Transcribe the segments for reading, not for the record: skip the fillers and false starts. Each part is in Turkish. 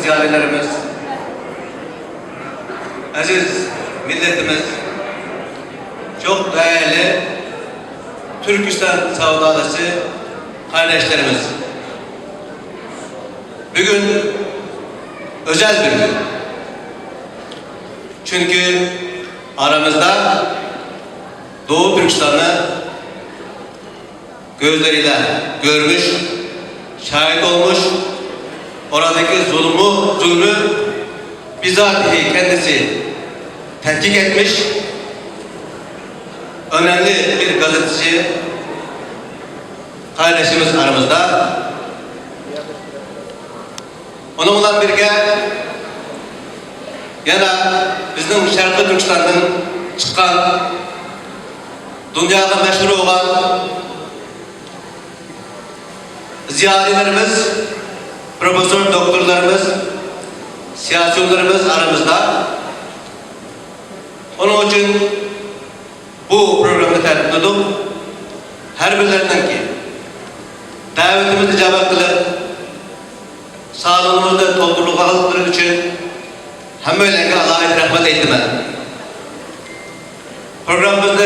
ziyalilerimiz, aziz milletimiz, çok değerli Türkistan sevdalısı kardeşlerimiz. Bugün özel bir gün. Çünkü aramızda Doğu Türkistan'ı gözleriyle görmüş, şahit olmuş, oradaki zulmü bizatihi kendisi tetkik etmiş, önemli bir gazeteci kardeşimiz aramızda. Onunla birlikte yana bizim Şarkı Türkistan'dan çıkan, dünyada meşhur olan ziyalilerimiz, profesör doktorlarımız, siyasetçilerimiz aramızda. Onun için bu programı tertip edip her birlerinden ki davetimizi cevap kılıp sağlığımızda topluluğu aldıkları için hamdülillah Allah'a rahmet eyledim. Programımızda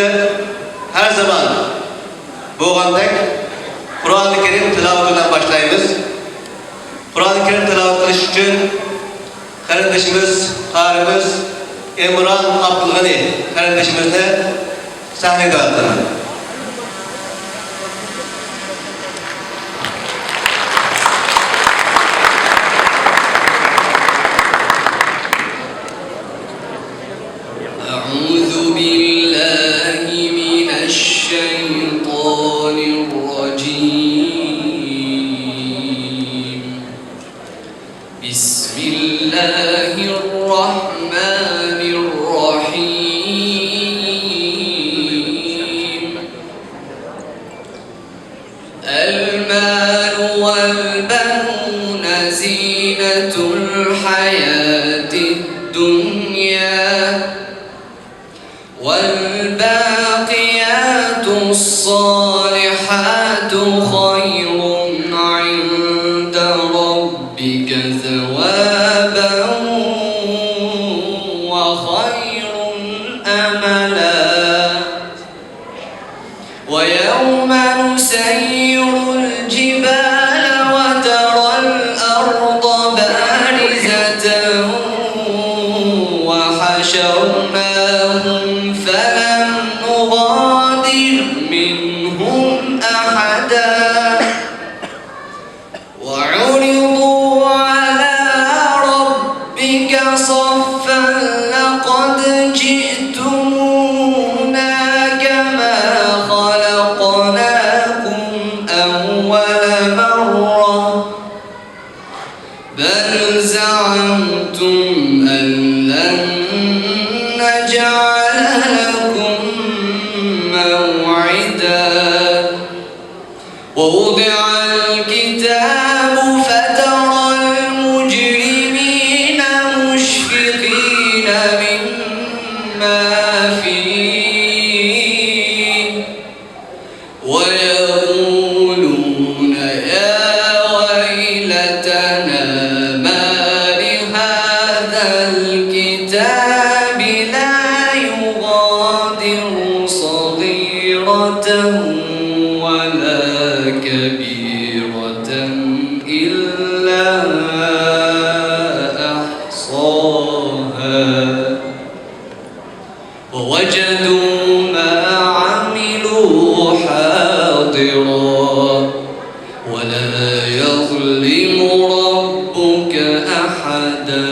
her zaman bu andaki Kur'an-ı Kerim tilavetinden başlayımız. Kur'an-ı Kerim tilavet kılış için kardeşimiz, karimiz Emran Abdülgani kardeşimizle sahneye dağıttılar. المال والبنون زينة الحياة الدنيا والباقيات الصالحات خير عند ربك ثوابا وخير أملا ويوم نسير الجبال وترى الأرض بارزة وحشرناهم فلم نغادر منهم أحدا وعرضوا على ربك صفا لقد جئتمونا كما خلقناكم أول مرة بل زعمتم أن لن نجعل لكم موعدا ووضع الكتاب فترى المجرمين مشفقين مما فيه ويقولون يا ويلتنا ما لهذا الكتاب لا يغادر صغيرة ولا كبيرة إلا أحصاها ووجدوا ما عملوا حاضرا ولا يظلم ربك أحدا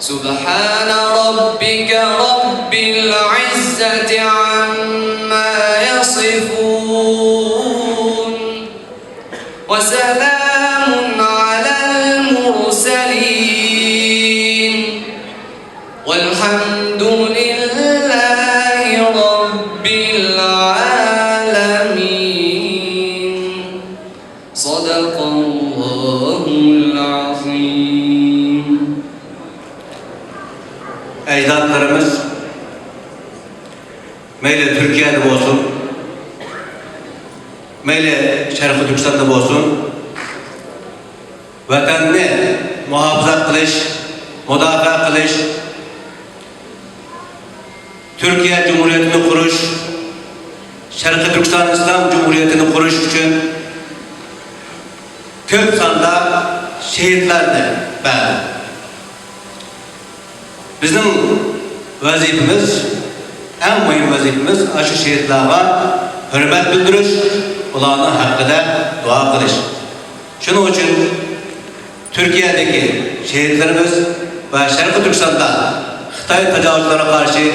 سبحان ربك رب العزة عما يصفون وسلام على المرسلين والحمد لله رب العالمين صدق الله العظيم. Ecdatlarımız meyle Türkiye'de olsun, meyle Şarkı Türkistan'da olsun, vatanını muhafaza kılış, müdafaa kılış, Türkiye Cumhuriyeti'ni kuruş, Şarkı Türkistan İslam Cumhuriyeti'ni kuruş için köp sanda şehitlerdi ben. Bizim vazifemiz, en mühim vazifemiz aşı şehitlerine hürmet bildiriş, ulanın hakkında dua kılış. Şunun için Türkiye'deki şehitlerimiz ve Şarkı Türkistan'da Xitay tecavüzlerine karşı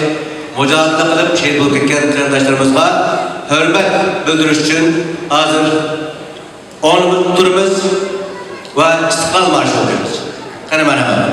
mücadele kılıp şehit olup ketken kardeşlerimizga hürmet bildiriş için hazır onumuz turumuz ve istiklal marşı okuyoruz. Hemen hemen.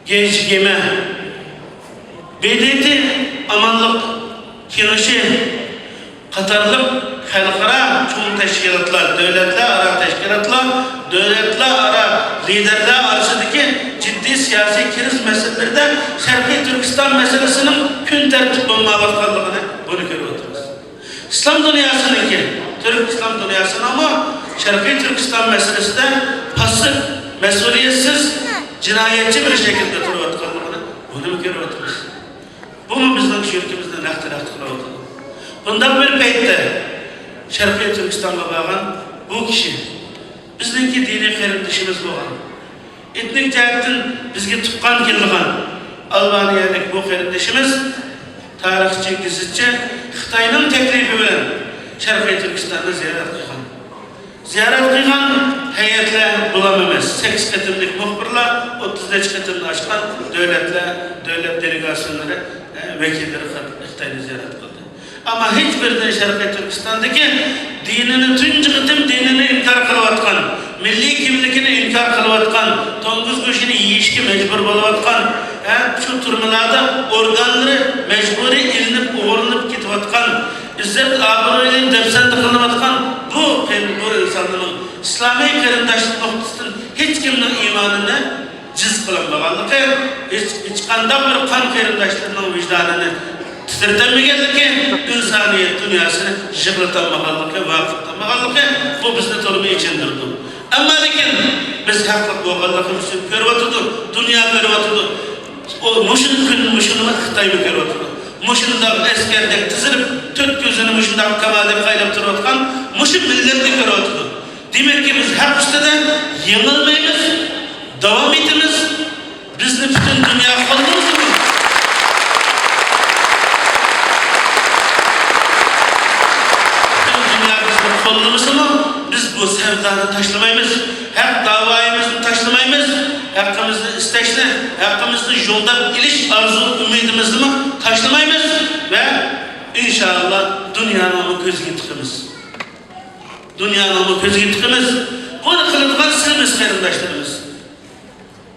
Gençliğime, bedeti amanlık kinoşi, Katarlık halkara çoğun teşkilatlar, devletler ara teşkilatlar, devletler ara liderler arasındaki ciddi siyasi kriz meselelerde Şarkı Türkistan meselesinin gün tertip olmalıklarını bunu görüyoruz. İslam dünyasının ki, Türk İslam dünyasının ama Şarkı Türkistan meselesi de pasif, mesuliyetsiz, cinayetçi bir şekilde duruyorlarını bunu mu görüyoruz? Bu mu bizden şirkimizden nakdir kılıyordu? Bundan bir peytte Şarkı Türkistan'a bağlan bu kişi bizdeki dini kardeşimiz olan etnik cihetten bizge tuqqan kelgan Albaniyalik bu kardeşimiz tarihçi, gizitçi Xitayning teklifi bilen Şarkı Türkistan'da ziyaret kılgan. Ziyaret kılgan heyetler bulamamız. 8 katımlık muhbirler, 35 katımlı açkan devletler, devlet delegasyonları, vekilleri Xitay'da ziyaret kıldı. Ama hiçbirden Şarkı Türkistan'daki dinini tüncü kıtım dinini inkar kılıvatkan, milli kimlikini inkar kılıvatkan, tonguz kuşunu yiyişki mecbur buluvatkan, şu turmalarda organları mecburi ilinip uğurlanıp gitvatkan, İzzet abirayla defsende kılıvatkan bu insanların İslami karindaşlık noktasının hiç kiminin imanını ciz kılanmağalıkı, hiç kandan bir kan karindaşlığının vicdanını titirtenmegenlik ki insaniyet dünyasını jıgırtanmağalıkı, vakıftanmağalıkı bu bizde tolumı içindirdi. Ama lakin biz hakkı boğalıkımızı görüyordu, dünya görüyordu. O muşununu Xitay görüyordu. Muşundan eskerdek tizilip, tüt gözünü muşundan kamalep kaylap duruyordu. Muşun milletini görüyordu. Demek ki biz hak üstede yığılmayız, devam etimiz. Biz de bütün dünya kaldığımız mı? Bütün dünya bizim kaldığımız mı? Biz bu sevdanı taşlamayız. Hak davayımızı taşlamayız. Hakkımızı isteşle, hakkımızı yolda iliş arzu ümidimizi mi taşlamayız. Ve inşallah dünyanın o közgü tıkımız. Dünyanın bu közü gittiğimiz, bunu kılıpkan sizimiz karındaşlarımız.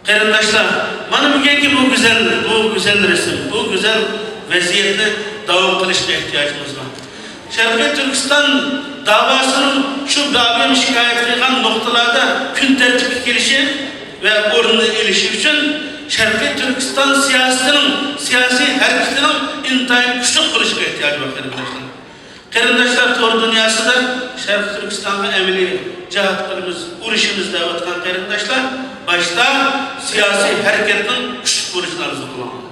Karındaşlar, bana bugün ki bu güzel resim, bu güzel vaziyette devam kılışına ihtiyacımız var. Şarkı Türkistan davasının şu davim şikayet edilen noktalarda gün tertip gelişi ve orunu ilişki için Şarkı Türkistan siyasi hareketinin intihar küçük kılışına ihtiyacı var karındaşlar. Karındaşlar tor dünyasıdır. Şarkı Türkistan'la emeli cihatlarımız, uruşumuz davatkan karındaşlar başta siyasi hareketin küçük vuruşunu arzu kılamalı.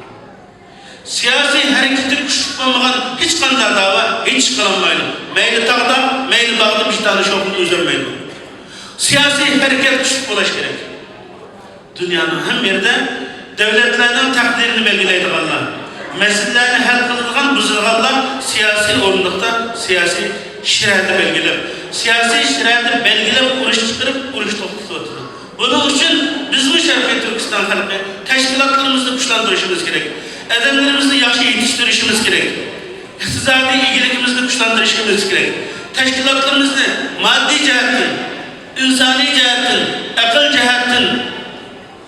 Siyasi hareketin küçük olmadan hiç kanda dava hiç kılamaylı. Meyli tağda, meyli bağda bir tane şokunu üzermeyli. Siyasi hareket küçük ulaş gerek. Dünyanın hem yerde devletlerinin takdirini belgileydi Allah. Meselelerini hal kılıdığın buzulğanlar siyasi orunlukta siyasi şirayeti belgilep. Siyasi şirayeti belgilep uruş çıkarıp uruş toplusu oturdu. Bunun için bizim Şarkı Türkistan halkı teşkilatlarımızı güçlendirişimiz gerek. Adamlarımızı yaxşı yetiştirişimiz gerek. iqtisadi egiligimizni kuchlantirishimiz kerak. Tashkilotlarimizni moddiy jihatdan, insoniy jihatdan, aql jihatdan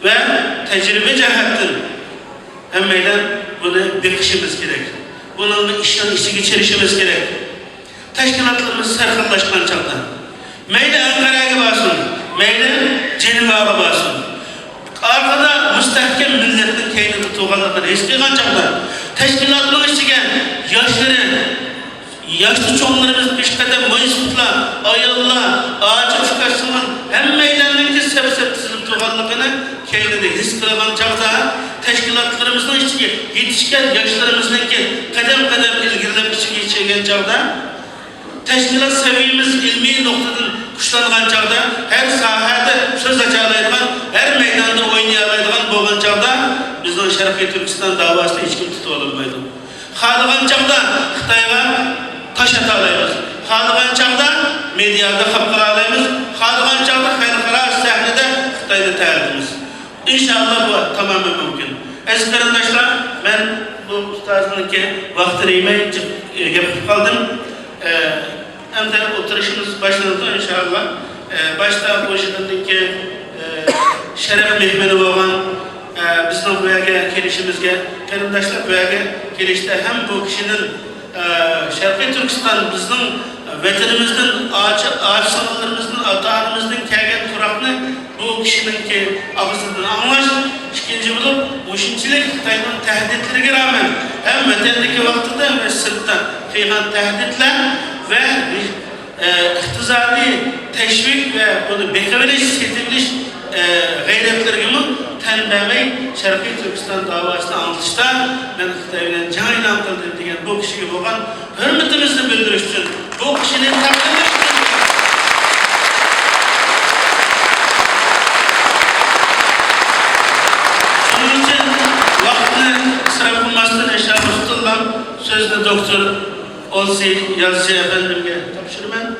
va tajriba jihatdan hammadan buni bekishimiz kerak. Bunun işten işi geçirişimiz gerek. Teşkilatlarımız sarkınlaşkan çağda. Meyde Ankara'ya basın, meyde Ceneva'ya basın. Arkada müstahkem milletin keynini tutuğanlıkları eskiyen çağda. Teşkilatların içine yaşlı çoğunlarımız bir kadar meclisler, ayallar, ağaç çıkarsınlar. Hem meydanındaki sebep tuğanlıkını keynini his kılagan çağda. Teşkilatlarımızın içine yetişken yaşlarımızdaki kadem ilgilenip içine geçirgen çağda, teşkilat seviyemiz ilmi noktadan kuşlangan çağda, her sahada söz açalaydıgan, her meydanda oynayalaydıgan boğan çağda, bizden Şarkı Türkistan davasında hiç kim tutu olmaydı. Halıgan çağda Xitayga taş atalayımız, halıgan çağda medyada kapkıralayımız, halıgan çağda halkara sahnede Xitayda tayardımız. İnşallah bu tamamen mümkün. Aziz kardeşler, ben bu ustazınınki vaktini yapıp kaldım. Hem de oturuşumuz başladı inşallah. Başta bu işindeki şeref mehmeni olan bizim buraya gelişimizde, kardeşler buraya gelişte hem bu kişinin Şarkı Türkistan bizim veterimizden, ağaç sanalarımızdan, atağımızdan kelgen kurakını bu kişininki ağzından anlaş, ikinci bulup, üçüncülük Xitay'ın tehditlerine rağmen hem vatandaki vaktinde hem sırtta kıyılan tehditler ve iqtisadi teşvik ve bunu bekaveliş, setiliş gayretlerimi tenbemey Şarkı Türkistan davasını anlatışta ben Xitay'la can ilan kıldım diyen bu kişiye olan hürmetimizni bildiriş için bu kişinin takdirini şunun için vaktini ısrar bulmasını inşallah tutulan sözde doktor Olsi Yazıcı Efendim'e tapşırmam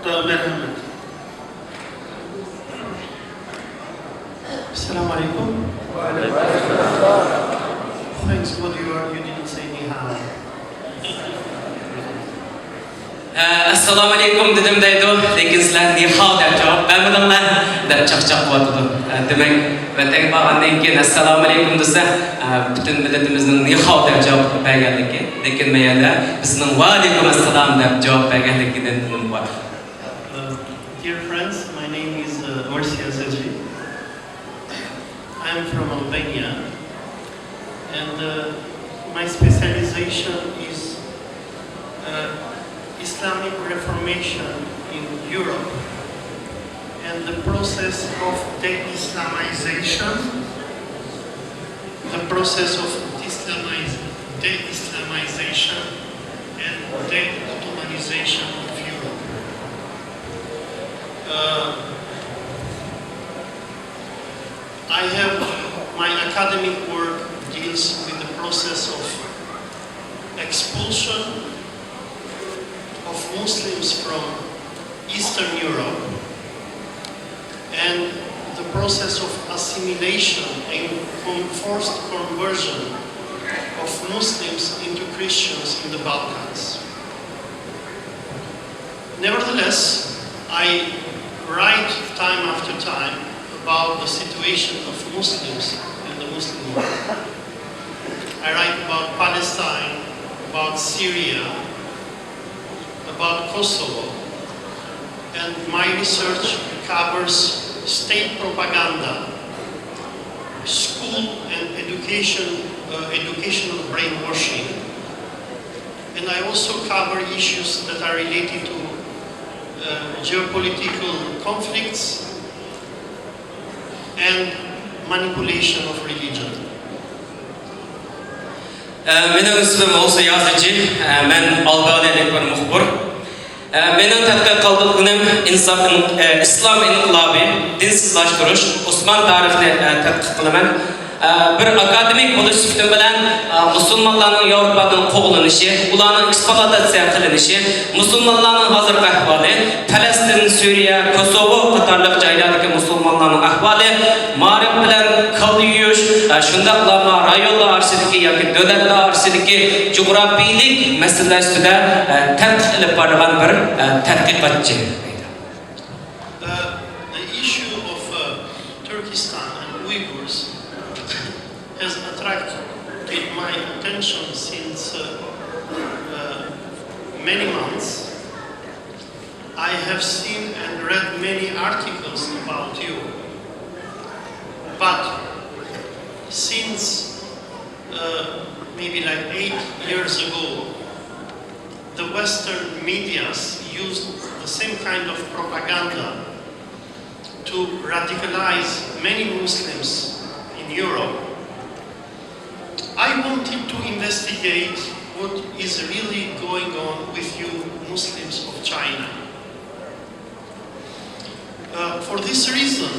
da merhamet. Assalamu alaikum. Thanks for the word. You didn't say ni hao. Assalomu alaykum dedim deydi, lekin sizlar ni hao deb javob bermadimlar deb chaqchaq qilyotdi. Demak, vatan borgandan keyin assalomu alaykum desa, butun millatimizning ni hao deb javob berganligi, lekin mayada bizning va alaykum assalom deb javob berganligidan nima bor. Dear friends, my name is Orsi Yazıcı. I am from Albania, and my specialization is Islamic Reformation in Europe and the process of de-Islamization, the process of de-Islamization and de-Ottomanization of Europe. I have my academic work deals with the process of expulsion of Muslims from Eastern Europe and the process of assimilation and forced conversion of Muslims into Christians in the Balkans. Nevertheless, I write time after time about the situation of Muslims in the Muslim world. I write about Palestine, about Syria, about Kosovo, and my research covers state propaganda, school and educational brainwashing, and I also cover issues that are related to geopolitical conflicts and manipulation of religion. Benim ismim Olsi Yazıcı, ben Albaniyadan bir muhbir. Benim tadqiq qildığım İslam inqilobi, dinsizlashtirish, Osman tarixini tadqiq qilaman. Bir akademik bo'lish sifati bilan musulmonlarning Yevropadan qo'g'lanishi, ularning eksploatatsiya qilinishi, musulmonlarning hozirgi ahvoli, Falastin, Suriya, Kosovo qatorliq joylardagi musulmonlarning ahvoli, ma'rif bilan qil yuyish, shundaqla rayonlar orasidagi yoki davlatlar orasidagi jug'rofiylik masalalar ustida tadqiq qilib borgan bir tadqiqotchi. The issue of Turkestan and Uyghurs has attracted my attention since many months. I have seen and read many articles about you. But since maybe like 8 years ago, the Western medias used the same kind of propaganda to radicalize many Muslims in Europe. I wanted to investigate what is really going on with you Muslims of China. For this reason,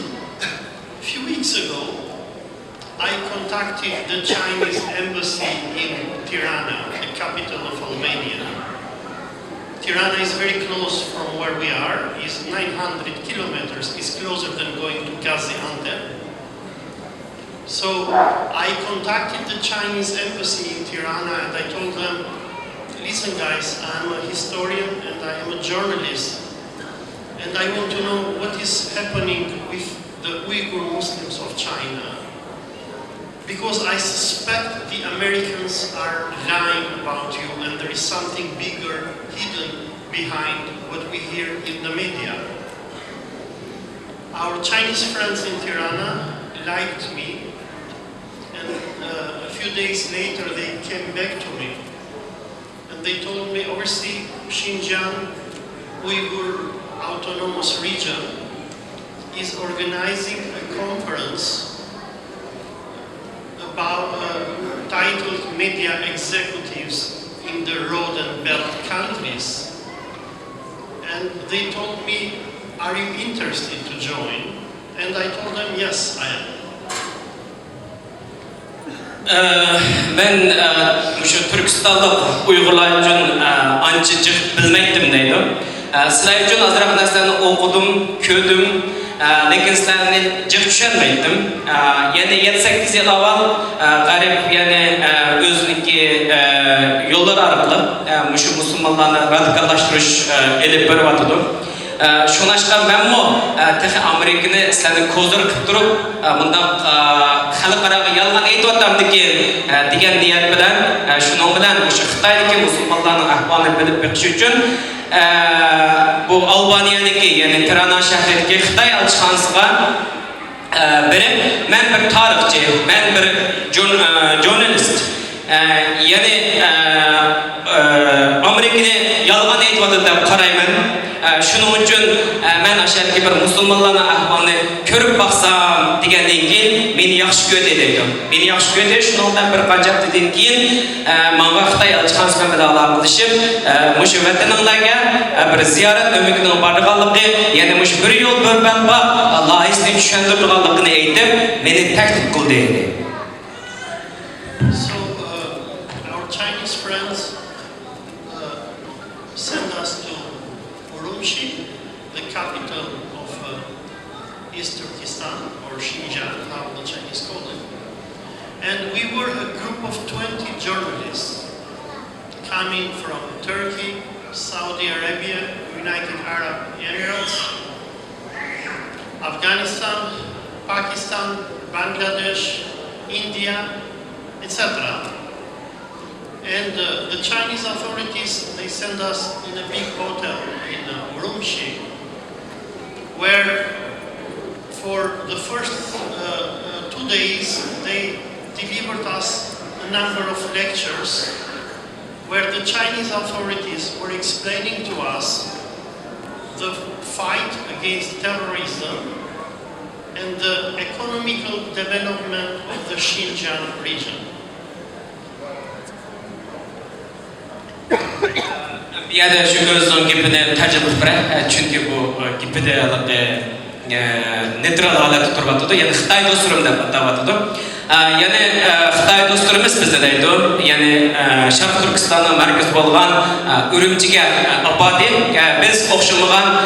a few weeks ago, I contacted the Chinese embassy in Tirana, the capital of Albania. Tirana is very close from where we are. It's 900 kilometers. It's closer than going to Gaziantep. So I contacted the Chinese embassy in Tirana and I told them, listen guys, I'm a historian and I am a journalist. And I want to know what is happening with the Uyghur Muslims of China. Because I suspect the Americans are lying about you and there is something bigger hidden behind what we hear in the media. Our Chinese friends in Tirana liked me, and a few days later they came back to me and they told me, overseas Xinjiang Uyghur Autonomous Region is organizing a conference about titled Media Executives in the Road and Belt countries. And they told me, are you interested to join? And I told them, yes, I am. Men şu Türkistanlık Uygurlar için anca cık bilmektim deydim. Sizler için azırak narsani okudum, kördüm, lekin sizlerni cık düşünmeydim. Yani 7-8 yıl avval garip yani özünki yollar arqılı şu Müslümanlarni radikallaştırış elip berip Şuna aşkar memmo tehi Amerika'nı sizlerni kozdur kıp durup bundan xalqaraga yalgan aytıyotdamdiki degan niyat bilan şunun bilan şu Xitoydagi musulmonlarning ahvolini bilib beqish uchun bu Albaniyadagi ya'ni Tirana shahridagi Xitoy elchixonasiga berib men bir tarixchi, men bir jurnalist ya'ni Amerika'ni yalgan aytyotdi deb qarayman. Şunun uchun men asharki bir musulmonlarning ahvolini ko'rib baqsam degandan keyin meni yaxshi ko'rdi deydi. Meni yaxshi ko'rdi, shundan bir qancha haftadan keyin menga Xitoy elchixonasi bilan aloqalashib, mushu vataninglarga bir ziyorat umidini borganligi, ya'ni mushu bir yo'l bir banba loyihasini tushuntirganligini aytib, meni taklif qildi. So our Chinese friends sent us to Urumqi, the capital of East Turkestan, or Xinjiang, how the Chinese call it. And we were a group of 20 journalists coming from Turkey, Saudi Arabia, United Arab Emirates, Afghanistan, Pakistan, Bangladesh, India, etc. And the Chinese authorities, they sent us in a big hotel in Urumqi, where for the first 2 days they delivered us a number of lectures where the Chinese authorities were explaining to us the fight against terrorism and the economical development of the Xinjiang region. Bir yerde şu gözün gipini tercih etmek, çünkü bu gipide neutral halatda turbatıdı, yani Xitoy dosturum deb atabatıdı. Yani Xitay dostlarımız bizde deydi. Yani Şarkı Türkistan'ın merkezi bolgan Ürümçi'ge apadi. Biz okşamagan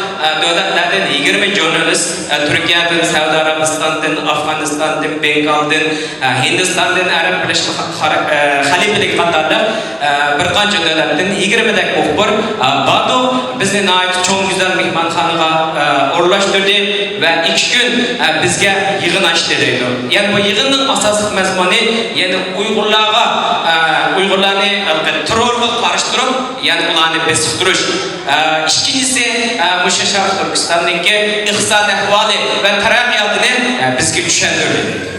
devletlerden 20 jurnalist Türkiye'den, Saudi Arabistan'dan, Afganistan'dan, Bengal'dan, Hindistan'dan, Arap Birleşik Halifelik katarlı bir kanca devletten 20 dek muhbir Badu bizden ait çok güzel mihmanxanaga uğurlaştırdı ve 2 gün bizge yığın açtı deydi. Yani bu yığının asaslık mezmunu yani Uygurlarını terörle karıştırıp yani ulanı besitiriş. İkincisi Muşa Şarkı Türkistan'daki iqtisadi ahvali ve terakkiyatını bizge düşündürdü.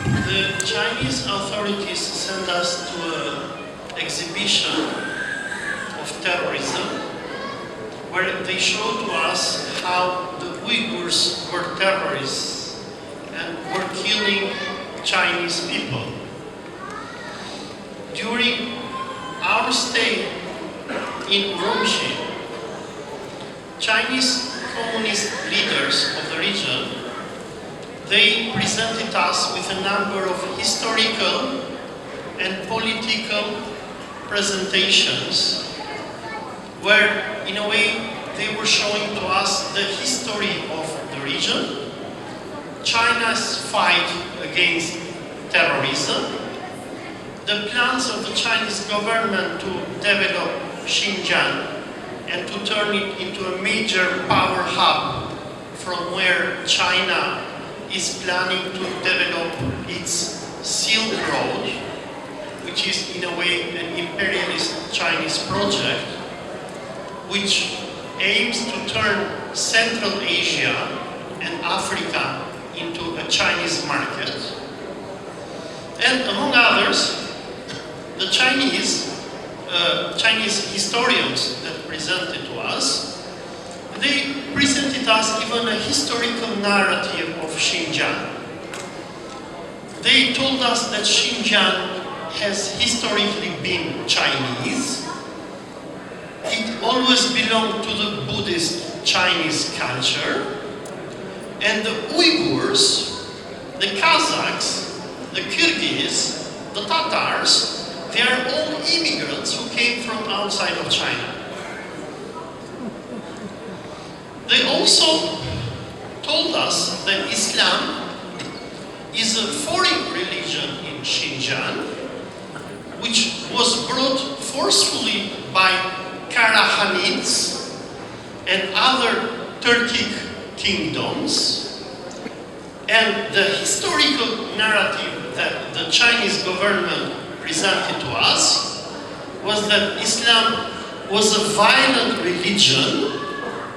The Chinese authorities sent us to an exhibition of terrorism where they showed to us how the Uyghurs were terrorists and were killing Chinese people. During our stay in Urumqi, Chinese communist leaders of the region, they presented us with a number of historical and political presentations where, in a way, they were showing to us the history of the region, China's fight against terrorism, the plans of the Chinese government to develop Xinjiang and to turn it into a major power hub from where China is planning to develop its Silk Road, which is in a way an imperialist Chinese project, which aims to turn Central Asia and Africa into a Chinese market. And among others, the Chinese historians that presented to us, they presented us even a historical narrative of Xinjiang. They told us that Xinjiang has historically been Chinese. It always belonged to the Buddhist Chinese culture. And the Uyghurs, the Kazakhs, the Kyrgyz, the Tatars, they are all immigrants who came from outside of China. They also told us that Islam is a foreign religion in Xinjiang, which was brought forcefully by Karahanids and other Turkic kingdoms. And the historical narrative that the Chinese government presented to us was that Islam was a violent religion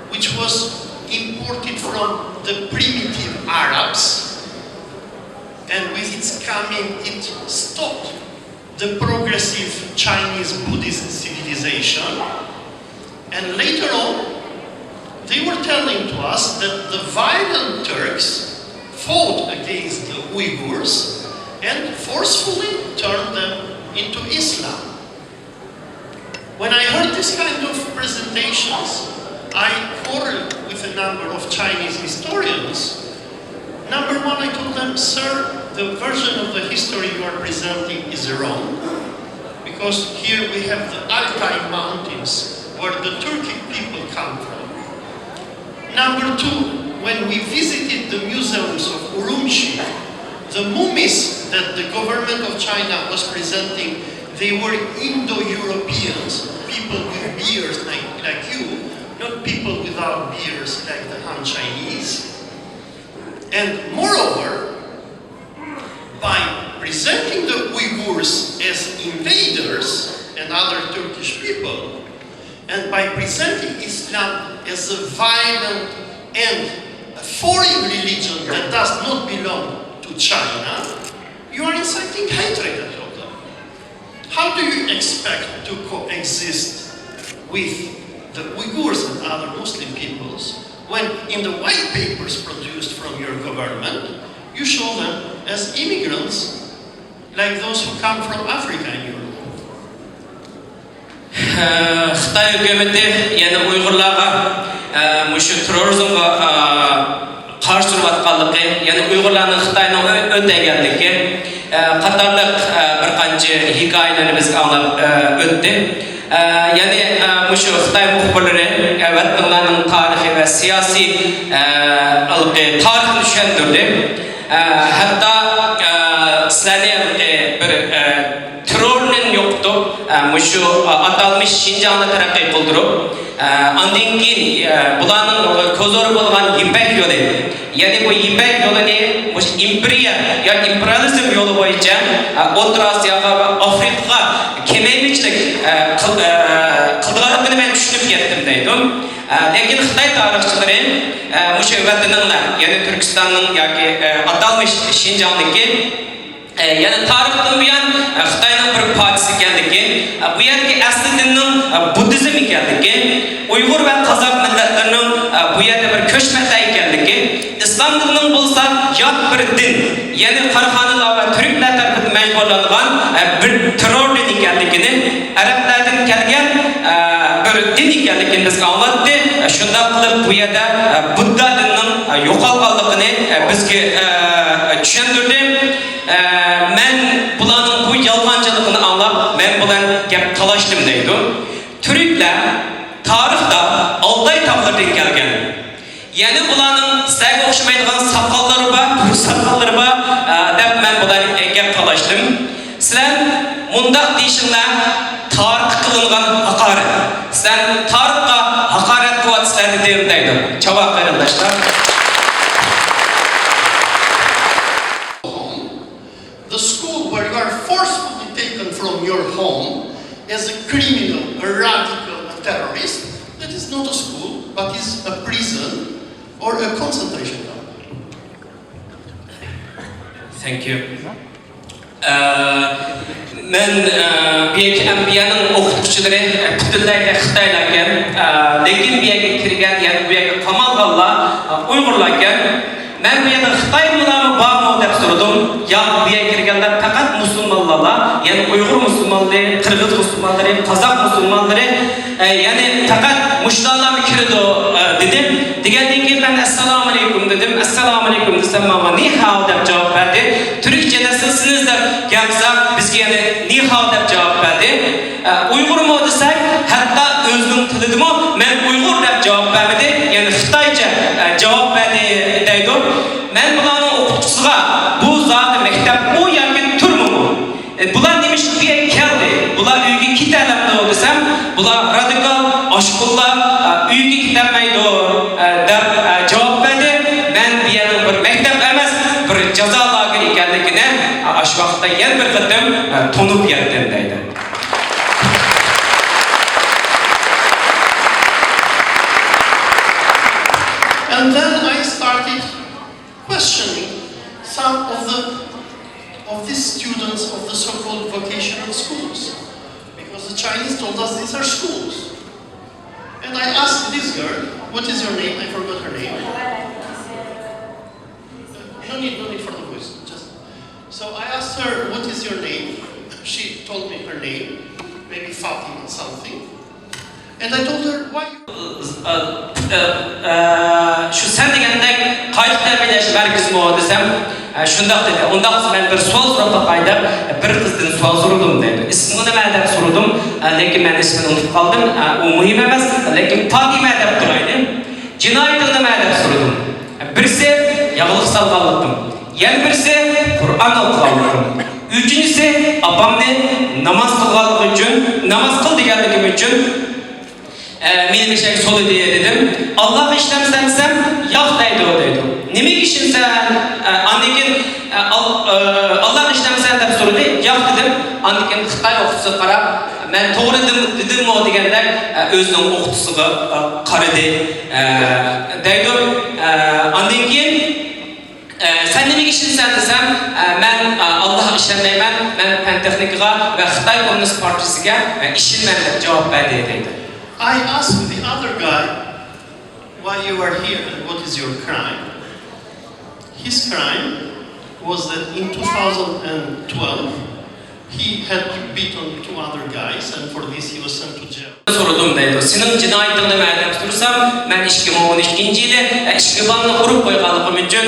which was imported from the primitive Arabs, and with its coming it stopped the progressive Chinese Buddhist civilization. And later on they were telling to us that the violent Turks fought against the Uyghurs and forcefully turned them into Islam. When I heard this kind of presentations, I quarreled with a number of Chinese historians. Number one, I told them, sir, the version of the history you are presenting is wrong, because here we have the Altai Mountains, where the Turkic people come from. Number two, when we visited the museums of Urumqi, the mummies that the government of China was presenting, they were Indo-Europeans, people with beards like you, not people without beards like the Han Chinese. And moreover, by presenting the Uyghurs as invaders and other Turkish people, and by presenting Islam as a violent and a foreign religion that does not belong to China, you are inciting hatred, I told them. How do you expect to coexist with the Uyghurs and other Muslim peoples when in the white papers produced from your government, you show them as immigrants like those who come from Africa and Europe? Xitay hükümeti yani Uygurlarga müşü terörizmga qarşı turayotganligi, ya'ni Uyg'urlarning Xitoyning o'taganligi qatorliq bir qancha hikoyalarni biz anglab o'tdi. Yani şu Xitoy muxbirlari vatanlarning tarihi ve siyasi tarixini tushuntirdi. Hatta sizlarni bir terörün yoktu. Şu atalmış Şinjan'ı terakki kıldırıp andın ki bulanın kozor bulgan İpek yolu. Yani bu İpek yolu ne? İmperiya ya imperializm yolu boyunca Orta Asya'ya ve Afrika kememişlik kıldırdıklarını ben düşünüp gittim deydim. Lakin Xitoy tarixçilari şu vatanlar yani Türkistan'ın yoki atalmış Şinjan'daki yani tarixdan buyon Xitoyning bir partisi ekanligi, bu yerga aslidan Buddizm ekanligi, Uyg'ur va Qozoq millatlarining bu yerda bir ko'chmoqda ekanligi, islom dinining bo'lsa yot bir din, ya'ni Qarxonlar va turklar tarafidan majburlangan bir terror din ekanligini, arablardan kelgan bir din ekanligini bizga anlatdi. Shunday qilib bu yerda Budda dinining yo'qolganligini bizga tushuntirdi. Men bularning bu yolg'onchiligini anlab, men bilan gap talashdim deydi. Türkler tarixda Altay tog'laridan kelgan. Ya'ni bularning sizga o'xshamaydigan soqollari bor, soqollari bor deb men bilan gap talashdim. Sizlar mundaq deyishinglar tarix qilingan haqorat. Sizlar tarixga haqorat qilyapsizlar deydi. Javob qarindoshlar. The school where you are forcefully taken from your home as a criminal, a radical, a terrorist, that is not a school, but is a prison or a concentration camp. Thank you. Men Buyuk Ambiyaning o'qituvchilari butunlayda Xitoylar ekan, lekin bu yerga kirgan, ya'ni bu yerga qamalganlar Uyg'urlar ekan. Men bu yerda Xitoy bilan bormi deb so'radim. Yo'q, bu yerga kirganlar faqat musulmonlar, ya'ni Uyg'ur musulmonlari, Qirg'iz musulmonlari, Qozoq musulmonlari, ya'ni faqat mushtarlarmi kirdi dedim. Degandan keyin men assalomu alaykum dedim. Assalomu alaykum desam, menga ni hao deb javob berdi. Turkcha nasılsınız deb gapsam, bizga yana ni hao deb javob berdi. Uyg'urmi desak, hatto o'zining tilidimi men Uyg'ur deb javob bermadi. Ya'ni Xitoycha javob berdi deydi. Men bularning o'qituvchisiga bu zot maktab bu yoki turmi? Bular demiş ki keldi. Bular uyga ketalamdi desam, bular radikal oshqullar uyga ketmaydi deb javob berdi. Men bu yerda bir maktab emas, bir jazo lageri ekanligini shu vaqtda yana bir qatam tonib yetdim deydi. And then I started questioning some of these students of the so-called vocational schools, because the Chinese told us these are schools. And I asked this girl, what is your name? I forgot her name. No need for the voice. So I asked her, what is your name? She told me her name, maybe Fatima something. And I told her, why? Şu sen degandek qayta tarbiyalash markazi mi desam, shundoq dedi. Unda men bir savol so'rab qaydab, bir qizdan savol so'radim dedi. Ismini nima deb so'radim, lekin men ismini unutib qoldim. U muhim emas, lekin Fatima deb turaydi. Jinoyatni nima deb so'radim. Birisi yog'liq salganlikim, yana birisi Qur'on o'qiganlikim. Üçüncüsü apamni namoz qilganligi uchun, namoz qil deganligim uchun benim işe solu diye dedim. Allah işlemsem yok deydi o deydi. Nime işinsen annekin Allah işlemsen de soru değil. Yok dedim. Annekin Xitoy o'qituvchisi qarab, men to'g'ri dedim o deganda o'zining o'qituvchisiga qaradi deydi. Andan keyin sen nima ishlaysan desam, men Allah ishlayman, men fan texnikaga va Xitoy Kommunist partiyasiga ishlayman deb javob berdi deydi. I asked the other guy why you are here and what is your crime. His crime was that in 2012 he had beaten two other guys, and for this he was sent to jail. Sorudum deydi. Senin cinayetini ma'lum tursam, men 2013-yili ishki balni urib qo'yganligim uchun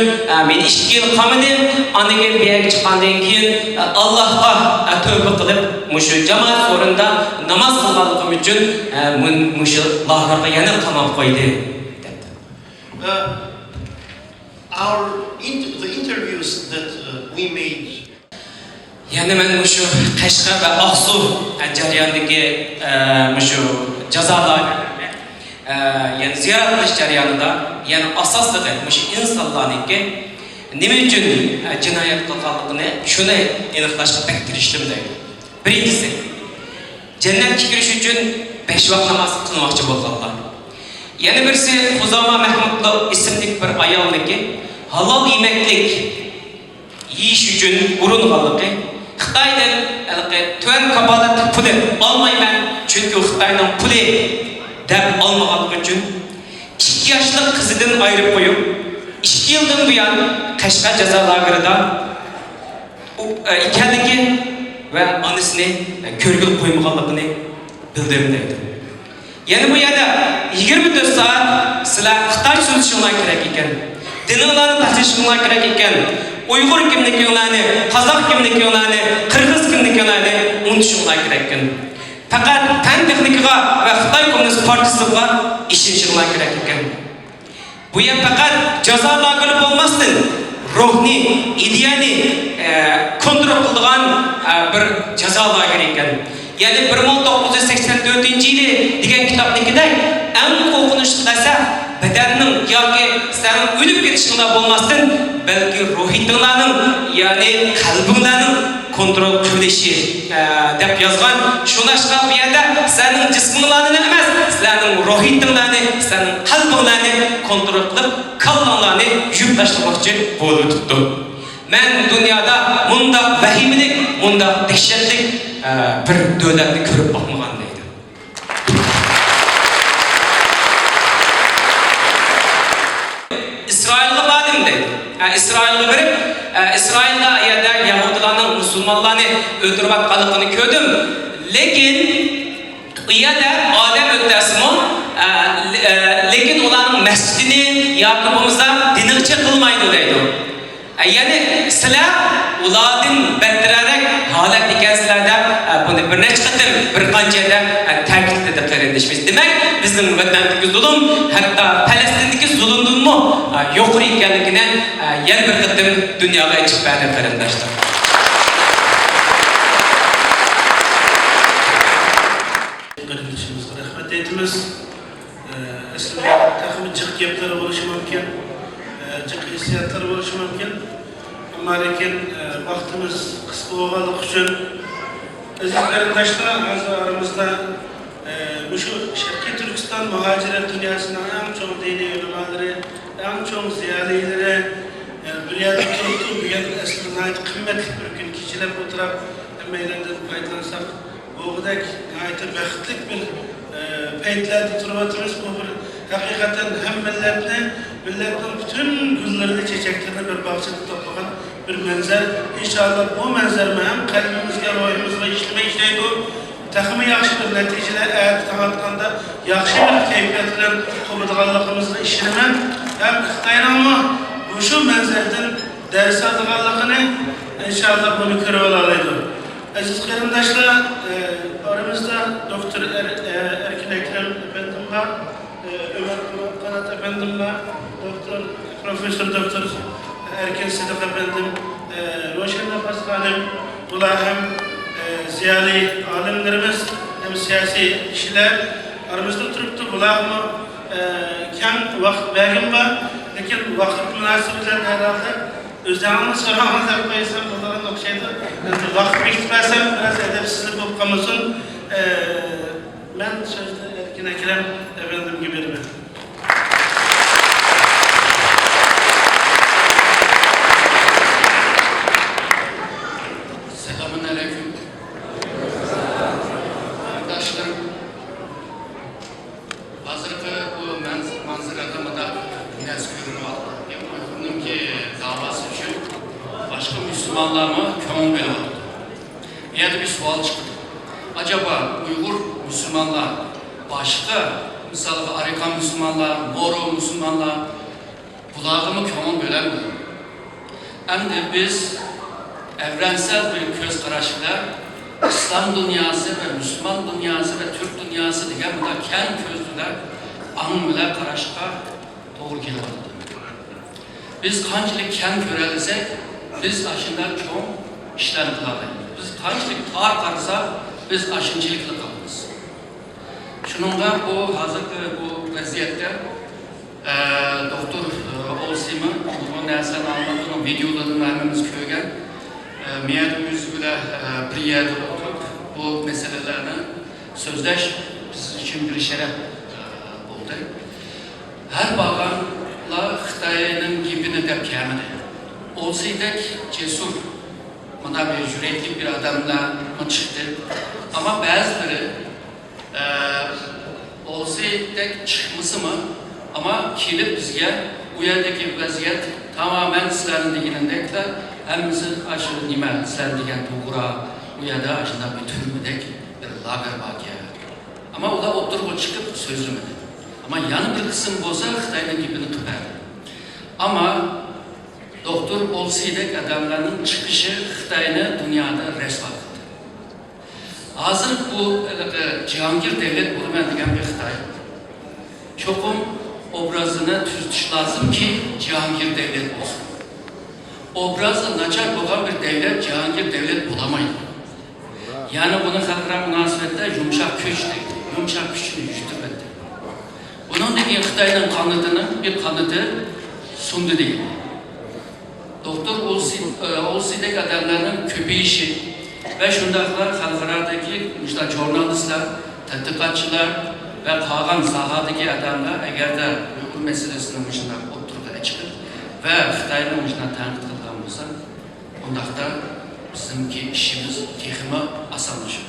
men 2 yil qamadim. Aniga biyaga chiqqandan keyin Allohga tavba qilib, mushu jamoat o'rinda namoz qilganligim uchun mushu lagerga yana qamab qo'ydi debdi. The interviews that we made. Yani men mushu Qashqa va Oqsu jarayonidagi mushu jazolarni yani ziyorat qilish jarayonida yani asosligi mushu insonlarniki nima uchun jinoyat qilganligini shuni aniqlashga pek tirishdim deydi. Birinchisi jannatga kirish uchun 5 vaqt namoz qilmoqchi bo'lganlar. Yana birisi Huzama Mahmudli ismli bir ayolniki halol yemeklik yeyish uchun uringanligi Xitoydan tuvan kapolat puli olmayman chunki Xitoyning puli deb olmaganligi uchun 2 yoshli qizidan ayirib qo'yib 2 yildan buyon Qashqa jazo lagerida ekanligi va onasini ko'rgil qo'ymaganligini bildirdi. Yana bu yerda 24 soat sizlar Xitoy so'zlashinglar kerak ekan. Dininglarni tashlashinglar kerak ekan. Uyg'ur kimliginglarni, Qozoq kimliginglarni, Qirg'iz kimliginglarni unutishinglar kerak ekan. Faqat fan texnikaga va Xitoy Kommunist partiyasiga ishonishinglar kerak ekan. Bu yer faqat jazo lageri bo'lmasdan ruhni, ideyani kontrol qiladigan bir jazo lageri ekan. Yani 1984-yili degan kitobnikida eng qo'rqinchli narsa bedenning yoki sening o'lib ketishingdan bo'lmasdan balki ruhitinglarning yani qalbinglarning kontrol qilishi deb yozgan. Shunashqa bu yerda sening jisminglarni emas, sening ruhitinglarni, sening qalbinglarni kontrol qilib, kallanglarni yuvib tashlamoqchi bo'lib turibdi. Men dunyoda bunda vahimlik, bunda dehshatli bir davlatni ko'rib boqmagan deydi. İsrailga badim deydi. İsrailga berip, İsrailda yerda Yahudilarning musulmonlarni o'ldirib atganligini ko'rdim. Lekin u yerda odam o'ltasimi, lekin ularning masjidini yoki bo'lmasa dinigcha qilmaydi deydi. Yani sizlar ulardan battarroq holat ekansizlarda buni bir necha qator bir qanchada ta'kidladi qarindishimiz. Demak, bizning vatandagi zulm hatto Falastindagi zulmdanmi yuqori ekanligini yana bir qator dunyoga aytib berdi qarindoshlar. Qarindishimizga rahmat aytamiz. Aslida taxmin jiq gaplari bo'lishi mumkin. Jiq hissiyatlar bo'lishi mumkin. Ammo lekin vaqtimiz qisqa bo'lganligi uchun aziz qarindoshlar, hozir oramizda shu Sharqiy Turkiston muhojirat dunyosining eng chong diniy ulamolari, eng chong ziyolilari bir yerda turibdi. Bugun aslida qimmatli bir kun kechilab o'tirib, hammalardan foydalansak, bo'g'dak aytib baxtli bir paytlarda turibmiz. Bu bir haqiqatan ham millatning bütün gullarni, chechaklarni bir bog'chada to'plagan bir manzar. İnşallah bu manzar ham qalbimizga, ruhimizga ishlaydi. Taxmi yaxshi bir natijalar taqatganda yaxshi bir kayfiyat bilan qo'yadiganligimizni ishonaman. Ham Xitoyning bu shu manzardan dars olganligini inshaalloh buni ko'rib oladi. Aziz qarindoshlar, aramizda doktor Erkin Ekrem efendim var, Ömer Kanat efendim var, Profesör Doktor Erkin Sıdık efendim, Roşen Nefes Hanım, bunlar hem ziyali alimlerimiz hem siyasi kişiler aramızda turuptu. Bunlar mı kam vakit belgim var, lakin vakit münasebetlerine herhalde özlerimi sormamız yapmayısam bunların okşaydı. Vakit bekletmezsem biraz edepsizlik olup kalmasın. Ben sözde Erkin Ekrem efendim gibi bir Selamünaleyküm. Arkadaşlarım, hazırki bu manzarada mıda biraz görünüyor. Bunun ki davası için başka Müslümanlar mı kömür veriyor. Yine bir sual çıktı. Acaba Uygur Müslümanlar başka, mesela Arikan Müslümanlar, Moro Müslümanlar bulağı mı kömür böler mi? Hem de biz evrensel bir göz karışıklar, İslam dünyası ve Müslüman dünyası ve Türk dünyası diye bu da kendi közlüler, anımlar karışıklar doğru geliyordu. Biz kancılık kendi görelirsek, biz aşında çok işler kılamayız. Biz kancılık tar karsa, biz aşıncılıkla kalırız. Şununla bu hazırki bu vaziyette Doktor Olsim'in bu nersen anlattığının videolarını hemimiz köygen miyadımız bile bir yerde oturup bu meselelerini sözleş bizim için bir şeref oldu. Her bağanla Xitay'ın gibini de kemidi. Olsaydık cesur, bana bir yürekli bir adamla mı çıktı. Ama bazıları olsaydık çıkması mı? Ama kilip bizge bu yerdeki vaziyet tamamen sizlerin diginindekler. Hemimizi aşırı nime sizlerin digen doğura bu yerde aşırı bir türmüdek bir lager bakiye. Ama o da oturup çıkıp sözlemedi. Ama yan bir kısım olsa Xitay'ın gibini tutar. Ama doktor olsaydık adamların çıkışı Xitay'ını dünyada resva kıldı. Hazır bu Cihangir devlet bulunmayan diyen bir Xitay. Çokum obrazını tüzüş lazım ki Cihangir devlet olsun. Obrazı naçar olan bir devlet Cihangir devlet bulamaydı. Yani bunu halkara münasebette yumuşak güç dedi. Yumuşak güçünü yüzdürmedi. Bunun dediği Xitay'ın kanıtının bir kanıtı sundu değil. Doktor Olsi'deki adamların köpeyişi ve şundaklar halkaradaki jurnalistler, tədqiqatçılar ve kalan sahadaki adamlar eğer de Uygur meselesinin başında oturup çıkıp ve Xitay'ın başına tanık kılgan olsa, ondakta bizimki işimiz tehime asanlaşır.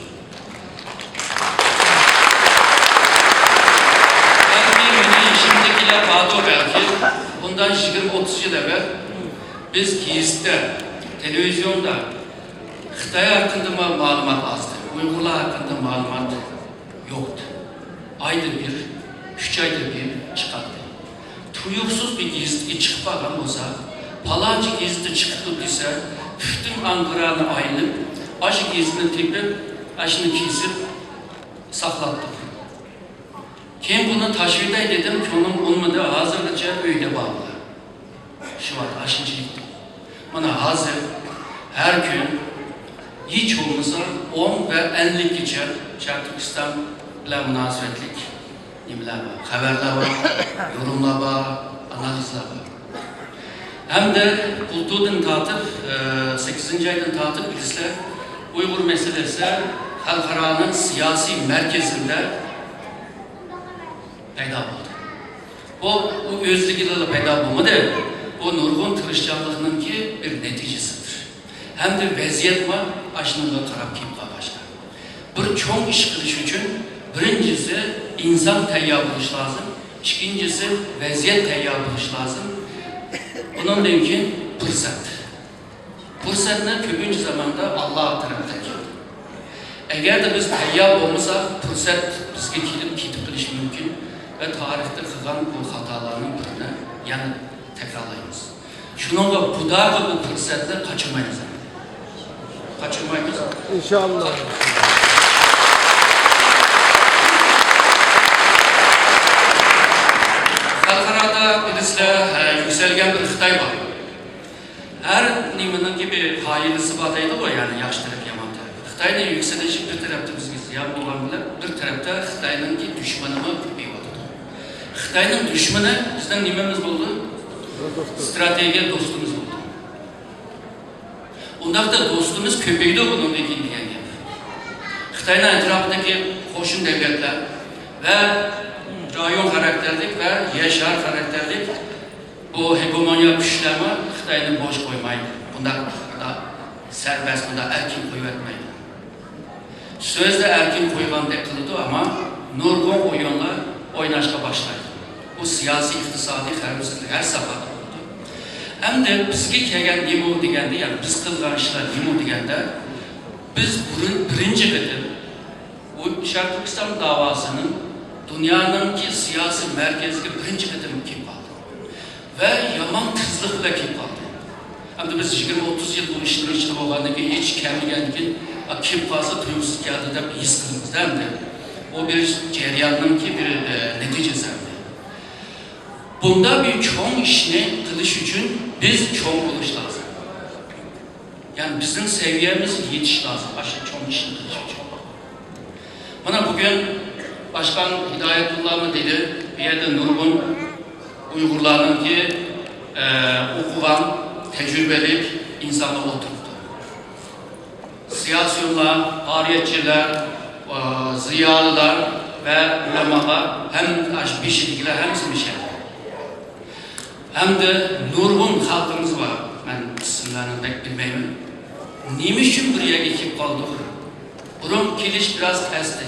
Belki şimdikiler bağlı belki, bundan 20-30 yıl evvel biz gizde, televizyonda Xitay hakkında malumat azdı, Uygurlar hakkında malumat yoktu. Ayda bir, 3 ayda bir çıkardı. Tuyuksuz bir gizli çıkıp adam olsa, palancı gizli çıkıp ise, bütün Ankara'nı ayılıp, aşı gizlini tepip, aşını kesip saklattık. Kim bunu taşıyday dedim ki onun olmadı hazırlıca öyle bağlı. Şu an aşıncılık. Bana hazır her gün hiç olmasa 10 ve 50 gece Türkistan ile münasebetlik nimler var, haberler var, yorumlar var, analizler var. Hem de kultuğun tatıp, 8. aydan tatıp bizler Uygur meselesi halkaranın siyasi merkezinde payda oldu. Bu özlüğüyle payda olmadı. Bu nurgun tırışçanlığının ki bir neticesidir. Hem de vaziyet var, aşınıza taraf kim başlar. Bir çok iş kılış için birincisi insan teyyar buluş lazım. İkincisi vaziyet teyyar buluş lazım. Bunun mümkün fırsat. Fırsatını köpüncü zamanda Allah'a taraftan geldi. Eğer de biz teyyar olmasa fırsat bizge kitip kılış mümkün ve tarihte kılan bu hatalarının birine yani tekrarlayınız. Şununla bu da bu fırsatları kaçırmayız. Kaçırmayız. İnşallah. Halkarada birisle yükselgen bir Xitay var. Her nimenin gibi hayırlı sıfatıydı o yani yaştırıp yaman tarafı. Xitay'ın yükselişi bir tarafta bizgiz yan olan bile bir tarafta Xitay'ın ki düşmanımı bir oldu. Xitay'ın düşmanı bizden nimemiz oldu? Strateji dostumuz oldu. Ondan da dostumuz köpeydi bunun dediğin diyen gibi. Xitay'ın etrafındaki koşun devletler ve rayon karakterlik ve yaşar karakterlik bu hegemonya güçleme Xitay'ını boş koymaydı. Bunda serbest, bunda erkin koyuvertmeydi. Sözde erkin koyulan de kıldı ama nurgun oyunla oynaşka başlaydı. Bu siyasi, iktisadi, her safhada oldu. Hem de bizge kelgen nemu degende, yani biz kılgan işler nemu degende biz birinci kıtım bu Şarkı Türkistan davasının dünyanın ki siyasi merkezli birinci kıtım kim kaldı. Ve yaman tızlıkla kim kaldı. Hem de biz 20-30 yıl bu işin içinde olanı ki hiç kemigen kim fazla duygusuz geldi de his kılımız değil mi? O bir cereyanın ki bir neticesi. Bunda bir çoğun işini kılış için biz çoğun oluş lazım. Yani bizim seviyemiz yetiş lazım. Aşağı çoğun işini kılış için. Bana bugün Başkan Hidayetullah mı dedi, bir yerde Nurgun Uygurların ki okuyan, tecrübeli insanlar oturdu. Siyasiyonlar, tarihçiler, ziyalılar ve ulemalar hem bir şekilde hepsi bir şey. Hem de Nurgun halkımız var. Ben isimlerini pek bilmeyim. Niçin buraya ekip kaldık? Bunun kiliş biraz testi.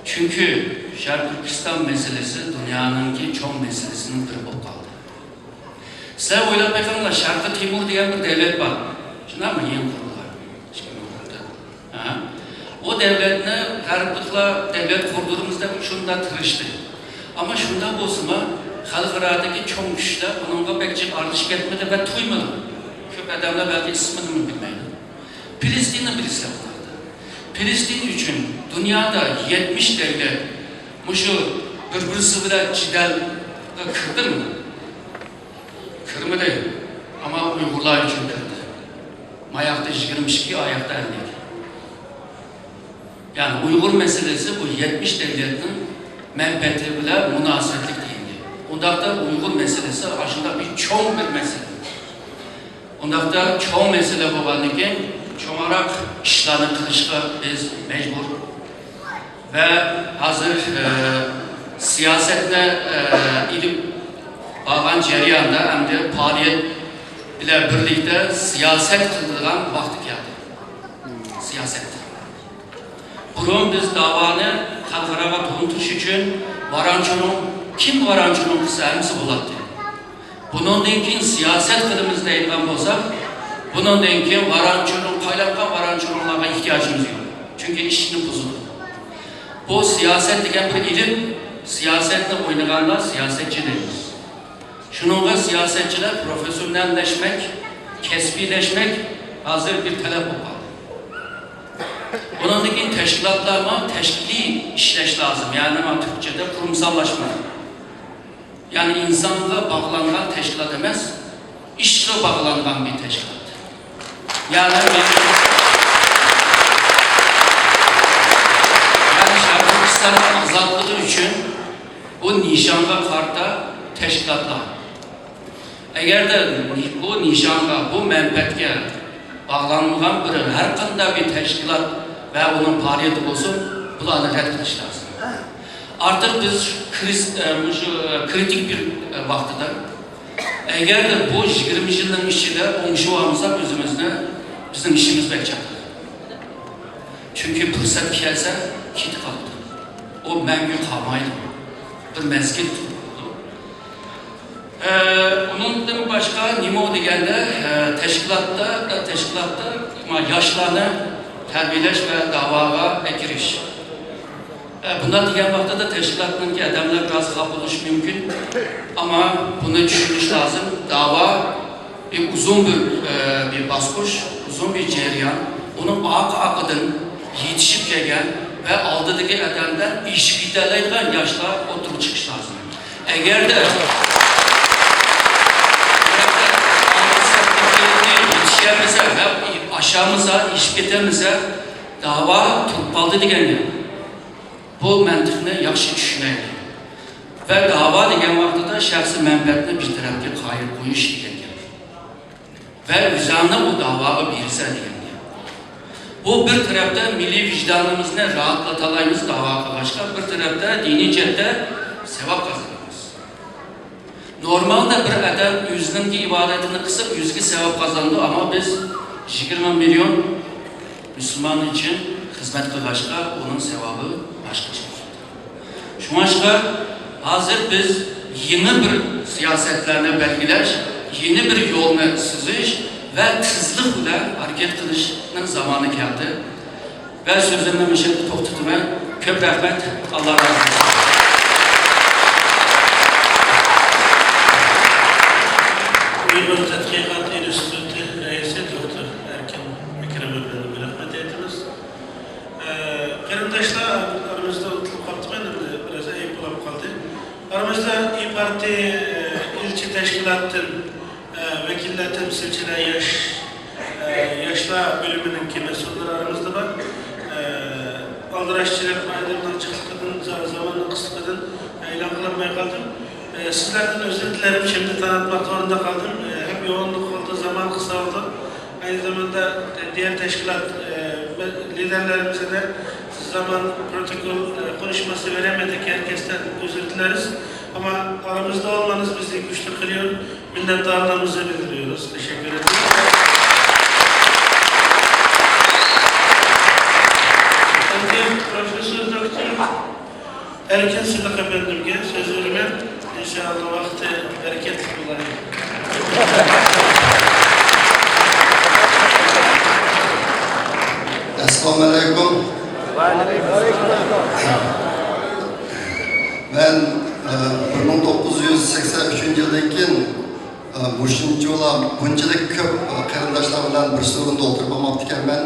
Çünkü Şarkı Türkistan meselesi dünyanın ki çok meselesinin biri bu kaldı. Size oylap bakanlar Şarkı Timur diye bir devlet var. Şunlar mı yeni kurdular? O devletine gariplikle devlet kurduğumuzda şunda tırıştı. Ama şunda bozma halkıradaki çok güçler onunla pek artış etmedi ve duymadı. Çok adamlar belki ismini mi bilmeyin. Filistin'in birisi vardı. Filistin için dünyada 70 devlet şu birbirisi bile cidden kırdı mı? Kırmı değil. Ama Uygurlar için kırdı. Ayakta şişirmiş ki ayakta eldik. Yani Uygur meselesi bu 70 devletin menfaati bile münasebetlik değildi. Ondakta Uygur meselesi aslında bir çoğun bir mesele. Ondakta çoğun mesele bu vardı ki çoğarak işlerini kılışka biz mecbur. Ve hazır siyasetle ilip bağlan cereyanda hem de faaliyet ile birlikte siyaset kıldıran vakti geldi. Siyaset. Bunun biz davanı halkara tuntuş için varançının, kim varançının kısa hemsi bulattı. Bunun denkin siyaset kılımızda eylem olsa, bunun denkin varançının, kaylankan varançınlarına ihtiyacımız yok. Çünkü işini bozuldu. Bu siyaset degen bir ilim, siyasetle oynayanlar siyasetçi değiliz. Şununla siyasetçiler profesyonelleşmek, kesbileşmek hazır bir talep olmalı. Bunun teşkilatlarına teşkili işleş lazım. Yani ama Türkçe'de kurumsallaşma. Yani insanla bağlanan teşkilat demez, işle bağlanan bir teşkilat. Yani Şarkı Türkistan'ın azalttığı için bu nişanga karta teşkilatlar. Eğer de bu nişanga, bu menfaatke bağlanmayan bir her kanda bir teşkilat ve onun faaliyeti olsun, bunları red kılış lazım. Artık biz kritik bir vaktida, eğer de bu 20 yılın içinde onşuvamızda bizim işimiz bekçaklı. Çünkü fırsat gelse kit kaldı. O mengü kalmaydı. Bir mezgil tutuldu. Onun başka nimo degende teşkilatta yaşlarını terbiyeleş ve davaya ekiriş. Bunlar diyen vakti da teşkilatın ki adamlar biraz kapılış mümkün. Ama bunu düşünmüş lazım. Dava bir uzun bir baskuş, uzun bir cereyan. Onun akıdın yetişip gelen ve aldığı adamdan iş giderlerden yaşlar oturup çıkış lazım. Eğer de yetişemezse ve aşağımıza, iş getirmezse dava tutmalı degeni. Bu mantıqni yaxshi tushunaylik. Ve dava degen vaqtida shaxsiy manfaatni bir tarafga qoyib qo'yish degan gap. Ve vicdanni bu davaga bersa degan gap. Bu bir tarafda milliy vicdanimizni rahatlataymiz davo qilishga, bir tarafda diniy jihatda sevap qozonamiz. Normalda bir adam o'zining ibodatini qilib, o'ziga sevap qozondi, ama biz 20 milyon Müslüman için hizmet qilishga onun sevabı başqacha. Şuңaşqa hazır biz yeni bir siyasetlerini belgileş, yeni bir yolunu siziş ve tızlık bilen hareket kılışının zamanı geldi. Ve sözlerime mişet toxtutuma köp rahmet, Allah razı olsun. Uygur Tedkikat Enstitüsü Reisi Doktor Erkin Ekrem'e rahmet etiniz. Qarindoshlar, aramızda unutulup kaldı, ben de biraz ayıp olup kaldı. Aramızda İYİ Parti ilçe teşkilatın vekiller, temsilciler, yaşlar bölümünün mesulları aramızda var. Aldıraşçılık, mahallenin açıklıkların, zamanın kısıtlıkların ilan kılamaya kaldım. Sizlerden özür dilerim, şimdi tanıtmak zorunda kaldım. Hem yoğunluk oldu, zaman kısa oldu. Aynı zamanda diğer teşkilat liderlerimize de zaman protokol konuşması veremedik. Herkesten özür dileriz. Ama aramızda olmanız bizi güçlü kılıyor. Minnettarlığımızı bildiriyoruz. Teşekkür ederim. Profesör Doktor Erkin Sıdık Efendim'e söz veriyorum. İnşallah vakti bereketli kullanayım. Assalamu alaikum. Ben 1983 yıldan keyin Muşinchi olan bunchalik ko'p qarindoshlar bilan bir so'rinda o'tirib olmoqda ekanman.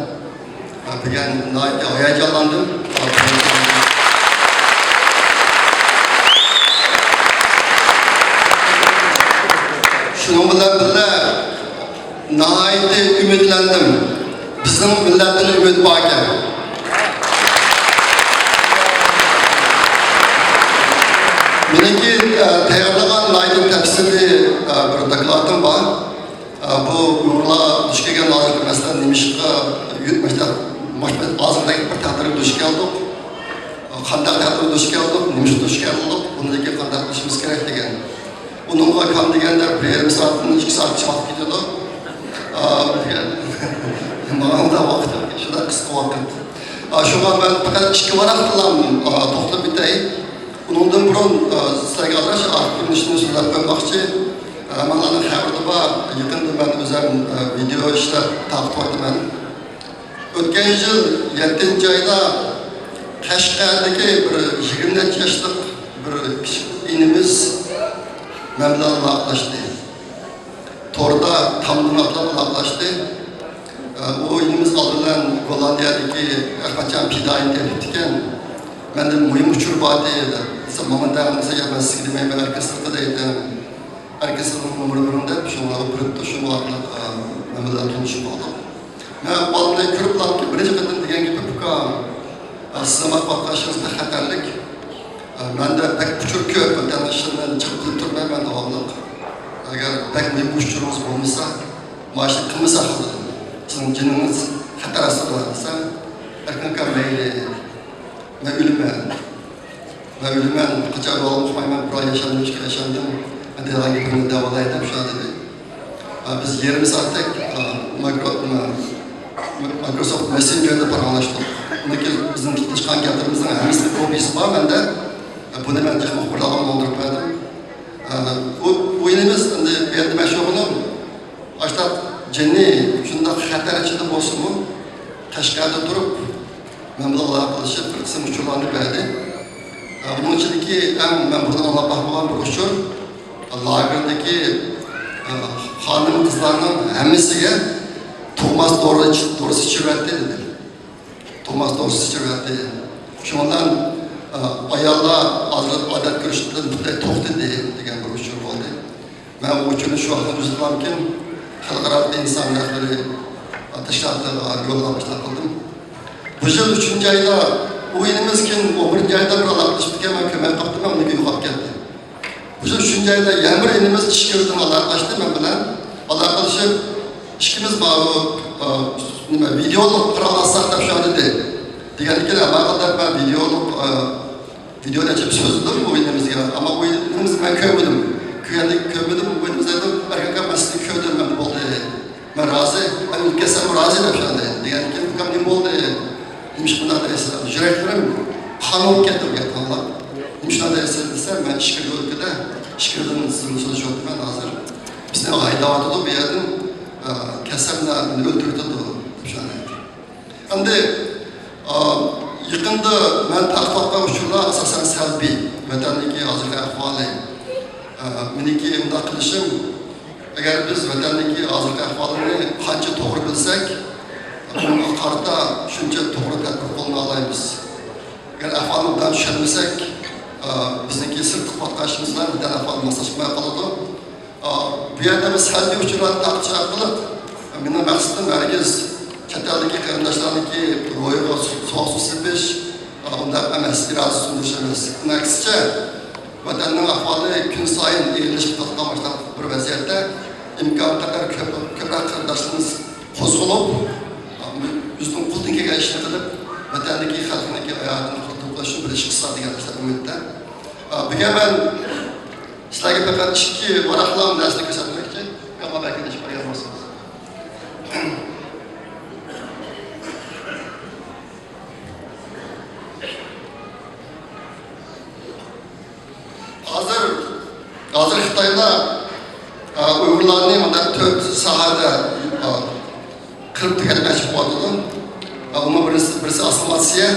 Bugun nihoyatda hayajonlandim. Şunun bilan birga nihoyatda umidlandim. Bizim millatning umidi bor ekan. Meniki tayyorlagan layihani tafsili bir dokladim bor. Bu Uyg'urlar duch kelgan hozirgi masala nimishqa yutmoqda hozirgi bir taqdirga duch keldik. Qanday taqdirga duch keldik, nimishga duch keldik, buniki qanday qilishimiz kerak degan. Bununla kam deganda 1,5 soatdan 2 soatgacha vaqt ketadi. Mağam da vaqt yok, şuna qisqa vaqt. Şuna ben faqat 2 varaq bilan to'xtab bitay. Bundan burun sizlarga arash aktivnishni so'zlab qo'ymoqchi. Manlarning xabarida bor, yaqinda men o'zim video ishlab taqdim. O'tgan yil 7-oyda Qashqardagi bir 20 yoshlik bir kichik inimiz men bilan aloqalashdi. Torda tamlimatlar aloqalashdi. O inimiz aldılan Gollandiyadagi qachon fidoyin deb ekan. Menda muhim uchur bor edi. Zamonda men sizga demayman, arkasida deydi. Arkasida umrimda shunga o'tirib shunga men bilan tanishib oldim. Men bolalar ko'rib qolib, birinchi qatam degan gap bu-ku. Sizlar vaqtlashingiz xatarlik. Menda pek uchur ko'p, tanishimdan chiqib turmayman davomliq. Agar pek muhim uchurimiz bo'lmasa, mashq qilmasa sizin canınız xatar astida bo'lsa, erkin mayli. Men o'liman, qachon olmayman, bir yashandim. Adalagi kuni davolaydim shu dedi. Biz 20 soatlik Microsoft Messenger'da paranlaştık. Buniki bizim chiqqan gapimizning hammasi kopiyasi bor menda. Buni men muxbirlarga oldirib berdim. Bu inimiz endi bu yerda men shug'ulim ashtat jinni shunday xatar ichida bo'lsinmi, Qashqarda turib men bilan aloqalashib bir qism uchurlarni berdi. Bunun ichidagi men bundan aloqa bo'lgan bir uchur lagerdagi xonim qizlarning hammasiga Thomas doğrusu içirverdi dedi. Thomas doğrusu içirverdi. Şundan ayarlar adet görüştüler, müddet toh dedi degen bir uçur oldu. Ben o uçurun şu anda düzülamken halkaralı insan hakları ateşlerle yollamışlar kıldım. Bu yıl 3. ayda o ilimizken 11. ayda bir alaklaştık hemen kömel kaptım ama ne gibi hak geldi. Bu yıl 3. ayda yağmur inimiz iş gördüm alaklaştı ben bilen. Alaklaşıp İşimiz bağlı videoluk kıralasak da şu an dedi. Diğer ki de kadar ben video açıp sözledim bu oyunumuzda ama bu oyunumuzu ben köymedim. Köymedim bu oyunumuzda erkek mesleği köyden ben oldu. Ben razı, ben ülkesem razı da şu an dedi. Diğer ki bu kamdim oldu. Demiş buna da esnaf. Yüreklerim kanun getirdi Allah. Demiş buna da esnaf ben şükür ülkede şükürden sözü oldu ben hazır. Biz ne ayda vardı bir yerden. keserler beni öldürdü Endi yaqında men taqvatqa uçurlar asosan salbiy vatandagi hozirgi ahvoli. Meniki unda qilishim agar biz vatandagi hozirgi ahvolini qancha to'g'ri bilsak, bunga qarata shuncha to'g'ri tadbir qo'lga olamiz. Agar ahvolni bundan tushunmasak, bizniki sirtqi qotqashimiz bilan bundan ahvol moslashmay qoladi. Bu yerda biz salbiy uchurlarni taqcha qilib, mening maqsadim hargiz chet eldagi qarindoshlarniki ro'yiga so'z sepish, undan emas, iroda sundirish. Aksincha, vatanning ahvoli kun sayin egilishib qolgan bir vaziyatda imkon qadar ko'proq qarindoshlarimiz qo'zg'alib, bizning qo'ldan kelgan ishni qilib, vatandagi xalqniki hayotini qutqarishni bilish qilsa degan umidda. Bugun men sizlarga faqat ikki varaqlam darsni ko'rsatmoqchi, yo'q balki ish qilganmisiz. Hazır Xitoyda Uyg'urlarning bundan 4 sohada qirib tugatmoqchi bo'ldim. Buni birisi assimilyatsiya.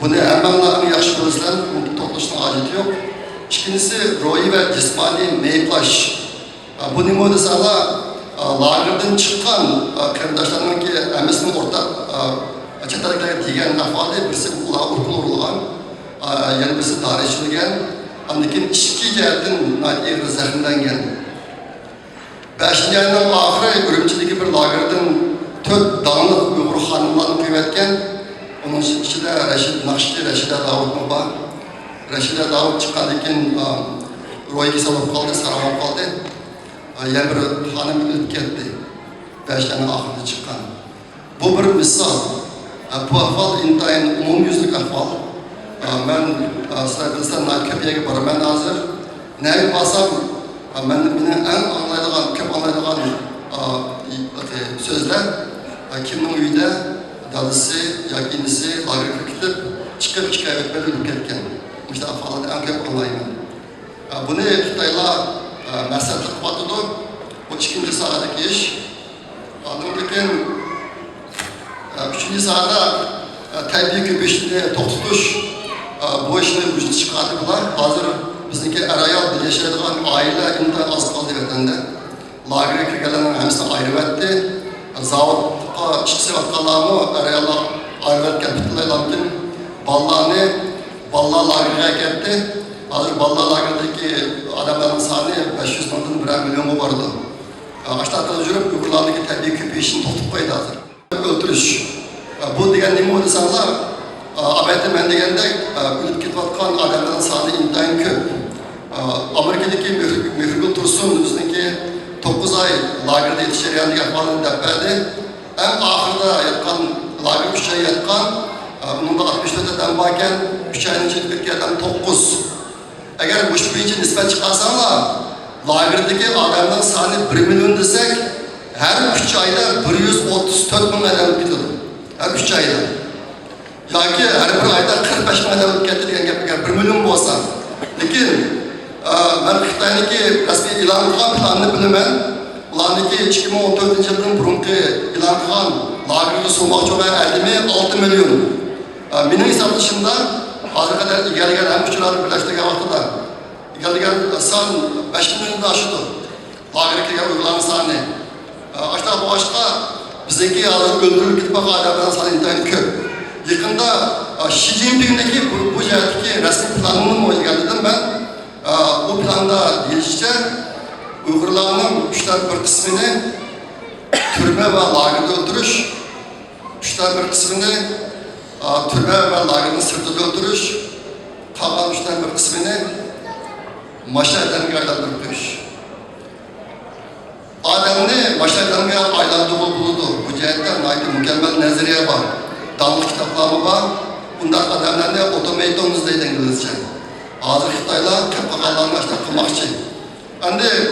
Buni hammalarning yaxshi bilasizlar, to'xtashning hojati yo'q. Ikkinchisi ro'yi va jismoniy meyplash. Bu nima desalar, lagerdan chiqqan qarindoshlarningki hammasining o'rtaq chet elliklarga degan ahvoli, birisi ular urqulgan, yana birisi dori ichilgan. Andikin ikki jihatdan eg'ir zaxmlangan. 5-chi ayning oxiri Urumchidagi bir lagerdan 4 dongli Uyg'ur xonimlarni qo'yayotgan. Uning ichida Rashid Naqshchi, Rashida Davudmi bor. Rashida Davud chiqqandan keyin ro'y kasalib qoldi, sarg'ayib qoldi. Yana bir xonim o'tib ketdi. 5-chi oxirida chiqqan. Bu bir misol. Bu ahvol intayin umumyuzlik ahvol. Ben sizler bilsem köpeğe baraman hazır. Neye basam, benim en anlayacağım, köp anlayacağım sözler, kiminin uyda dadısı, yakinisi, lagerke gidip çıkıp ötmeli ülketken. İşte falan en köp anlayayım. Bunu Xitaylar mesafet kapatıdı. Bu 2. sahadaki iş. Anladığım 3. sahada tabii ki beşinde toxtutuş. Bu işini vücudu çıkardılar. Hazır bizdeki arayal yaşayan aile imtihan az kaldı vatanda. Lagere kirgelenlerin hepsini ayrı etti. Zavodga çıksa vatkalarını arayallar ayrı etken bittiler lakin ballar lagereye geldi. Hazır ballar lagerdeki adamların sahne 500 1 milyon vardı. Aşağıda jürüp Uygurlardaki tabii köpeği işini toxtup koydu hazır. Öldürüş. Bu diyen neymi oldu sanırlar? Abette ben degende ölüp ketayotgan adamların sani intayin köp. Amerikadaki Mührgül Tursun bizdeki 9 ay lagerde yetişiriyan degan ahvolini depperdi. En ahırda yatkan, lager 3 ay yatkan, bununda 64 adam varken 3 ayın içinde Türkiye adam 9. Eğer bu iş boyunca nispet çıkarsanlar, lagerdeki adamların sani 1 milyon desek, her 3 ayda 134 bin adam gidiyor. Her 3 ayda. Yoki har bir oyda 45 ming odam ketdi degan gap 1 million bo'lsa. Lekin men Xitoyniki rasmiy e'lon qilgan planni bilaman. Ularniki 2014-yildan burungi e'lon qilgan lagerga so'moqchi bo'lgan adami 6 million. Mening hisoblashimda hozir qadar egallagan ham kuchlarni birlashtirgan vaqtida egallagan son 5 milliondan oshdi. Lagerga kelgan Uyg'urlarning soni. Ashta boshqa bizdagi hozir o'ldirilib ketgan odamlar soni intayin ko'p. Yakında Xi Jinping'deki bu cihetteki resmi planını mı geldim ben? Bu planda gelişçe Uygurlarının 3'ten 1 kısmını türbe ve lagerde öldürüş, 3'ten 1 kısmını türbe ve lagerin sırtında öldürüş, kalan 3'ten 1 kısmını maşerlerine aylandırmış. Ademni maşerlerine aylandırma bulundu. Bu cihetten mükemmel nezariye var. Damlık kitaplarımı var. Bundan adamlar ne otomatonuz deydi İngilizce. Hazır Xitaylar kapaqalarını açtı kılmakçı. Şimdi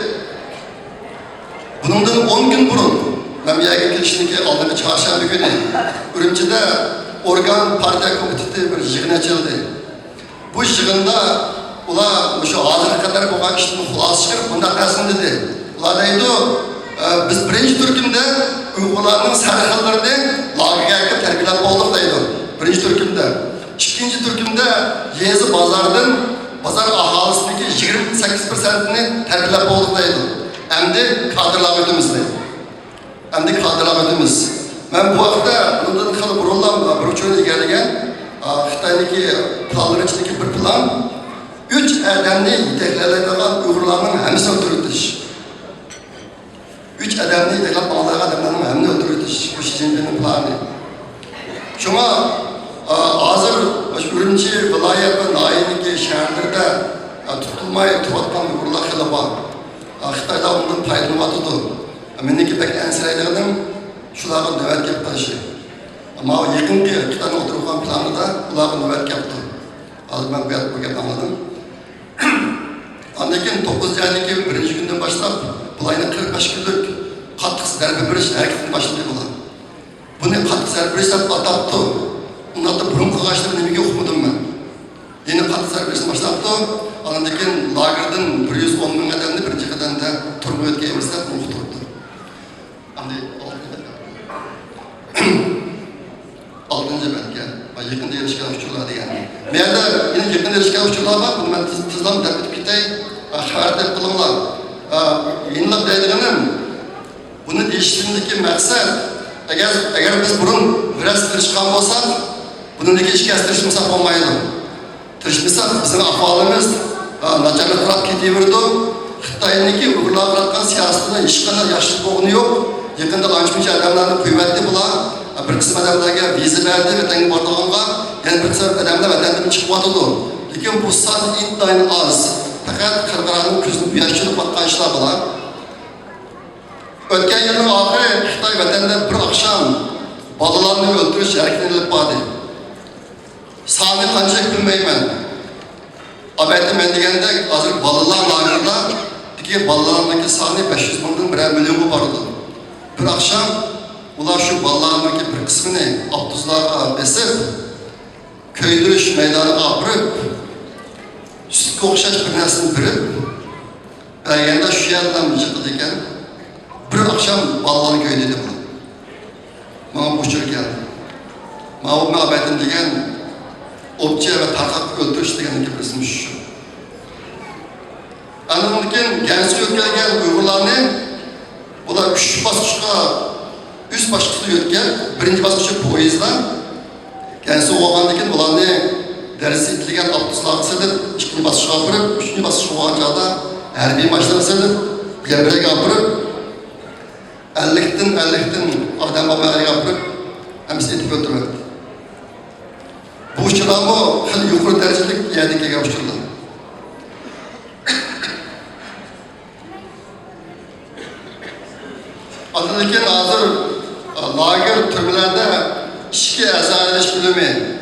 bundan 10 gün burun ben bir yerge girişindeki aldığım çarşamba günü Urumchi'de organ partiya komiteti bir yığın açıldı. Bu yığında ular şu hazır kadar bu işin xulası çıkarıp bundan dersin dedi. Ular deydi Biz birinci türkümde Uygurlarning sarıxallarini lagerga tarbiyalab oldik deydi. Birinci türkümde. İkinci türkümde yezi bazar ahalisiniki 28%'ni tarbiyalab oldik deydi. Endi kadrlar ödümüz deydi. Endi kadrlar ödümüz. Ben bu hafta bundan kalıp burunlam bir uçuyla gelgen Xitay'daki planların içindeki bir plan 3 adamni yeteklerden Uygurlarning hepsini öldürüldüş. 3 adamni yeteklep ağlayan adamların hepsini öldürüldüş. Bu Şincinin planı. Şuna hazır Ürümçi vilayet ve nayiniki şehirlerde tutulmayı tuvatkan Uygurlar hili var. Xitay'da bundan paylanmatıdı. Meniki pek ensireylerinin şuların nöbet yaptığı. Ama yakınki Xitay'ın oturulan planı da uların nöbet yaptı. Az ben bu gap anladım. Anlakin 9 ayındaki birinci günden başlap bulayını 45 günlük katlık zerbe biriş hareketin başladı bulan. Bunu katlık zerbe biriş ataptı. Bunlar da burun kağaçları nemege okumadum ben. Yeni katlık zerbe birişini başlattı. Anlakin lagerden 110 bin adamını birinci kadanda turmu ötkeyimizde okuturdu. Altıncı belki. Yakında yarışkan uçurlar diyen. Meyerde yine yakında yarışkan uçurlar var. Bunu ben tızlam depet kitay haber kılımlar. Yenilik dediğinin bunu değiştirdiğindeki maksat eğer biz burun biraz tırışkan olsak bunun da hiç kez tırışmasak olmaydı. Tırışmasak bizim ahvalimiz nacarlık kırak gidiyordu. Xitay'ındaki Uygurlar bırakan siyasetinde hiç kadar yaşlı boğunu yok. Yakında lançmıcı adamlarını kıymetli bulan bir kısım adamlarga vize verdi ve tengi bardağınga yani bir kısım adamlar vatandan çıkıp atıdı. Lakin bu san intayın az. Fakat Kırgıran'ın küzünü yaşçılık bakkan işler bulan. Ötken yılın ahiri Xitay vatanda bir akşam balalarını öldürüş hareketini edilip vardı. Sani kancak bilmeymen. Abeyde ben degende hazır balalar lagerda ki balalarındaki sani 500 binden 1 milyon vardı. Bir akşam ular şu balalarındaki bir kısmını Abduzlar'a besip köydürüş meydanı apırıp sütke okşaş bir nesini birip belgende şu yerden yıkıldı iken bir akşam balalarını köydeydi bunu. Bana bu çocuk geldi. Mağabı mağabetin degen obçe ve tarkak öldürüş degen ki birismiş şu. Anladığındaki gençlik ötken Uygurlarını bu da 3 basışka, üst basışka yötken, birinci basışı poyizda, kendisi oğandaki bulanı dersi itligen Abdüsselah'ı sedip, ikinci basışka yapırıp, üçüncü basışka oğancağda herbi maçlarını sedip, gebrek yapırıp, 50'tin adam babaya yapırıp, hemisi etip öldürmedi. Bu uçuramı yukarı derecelik yerdeki yapıştırdı. Adındaki hazır lager türbelerde işki ezan ediş bölümü,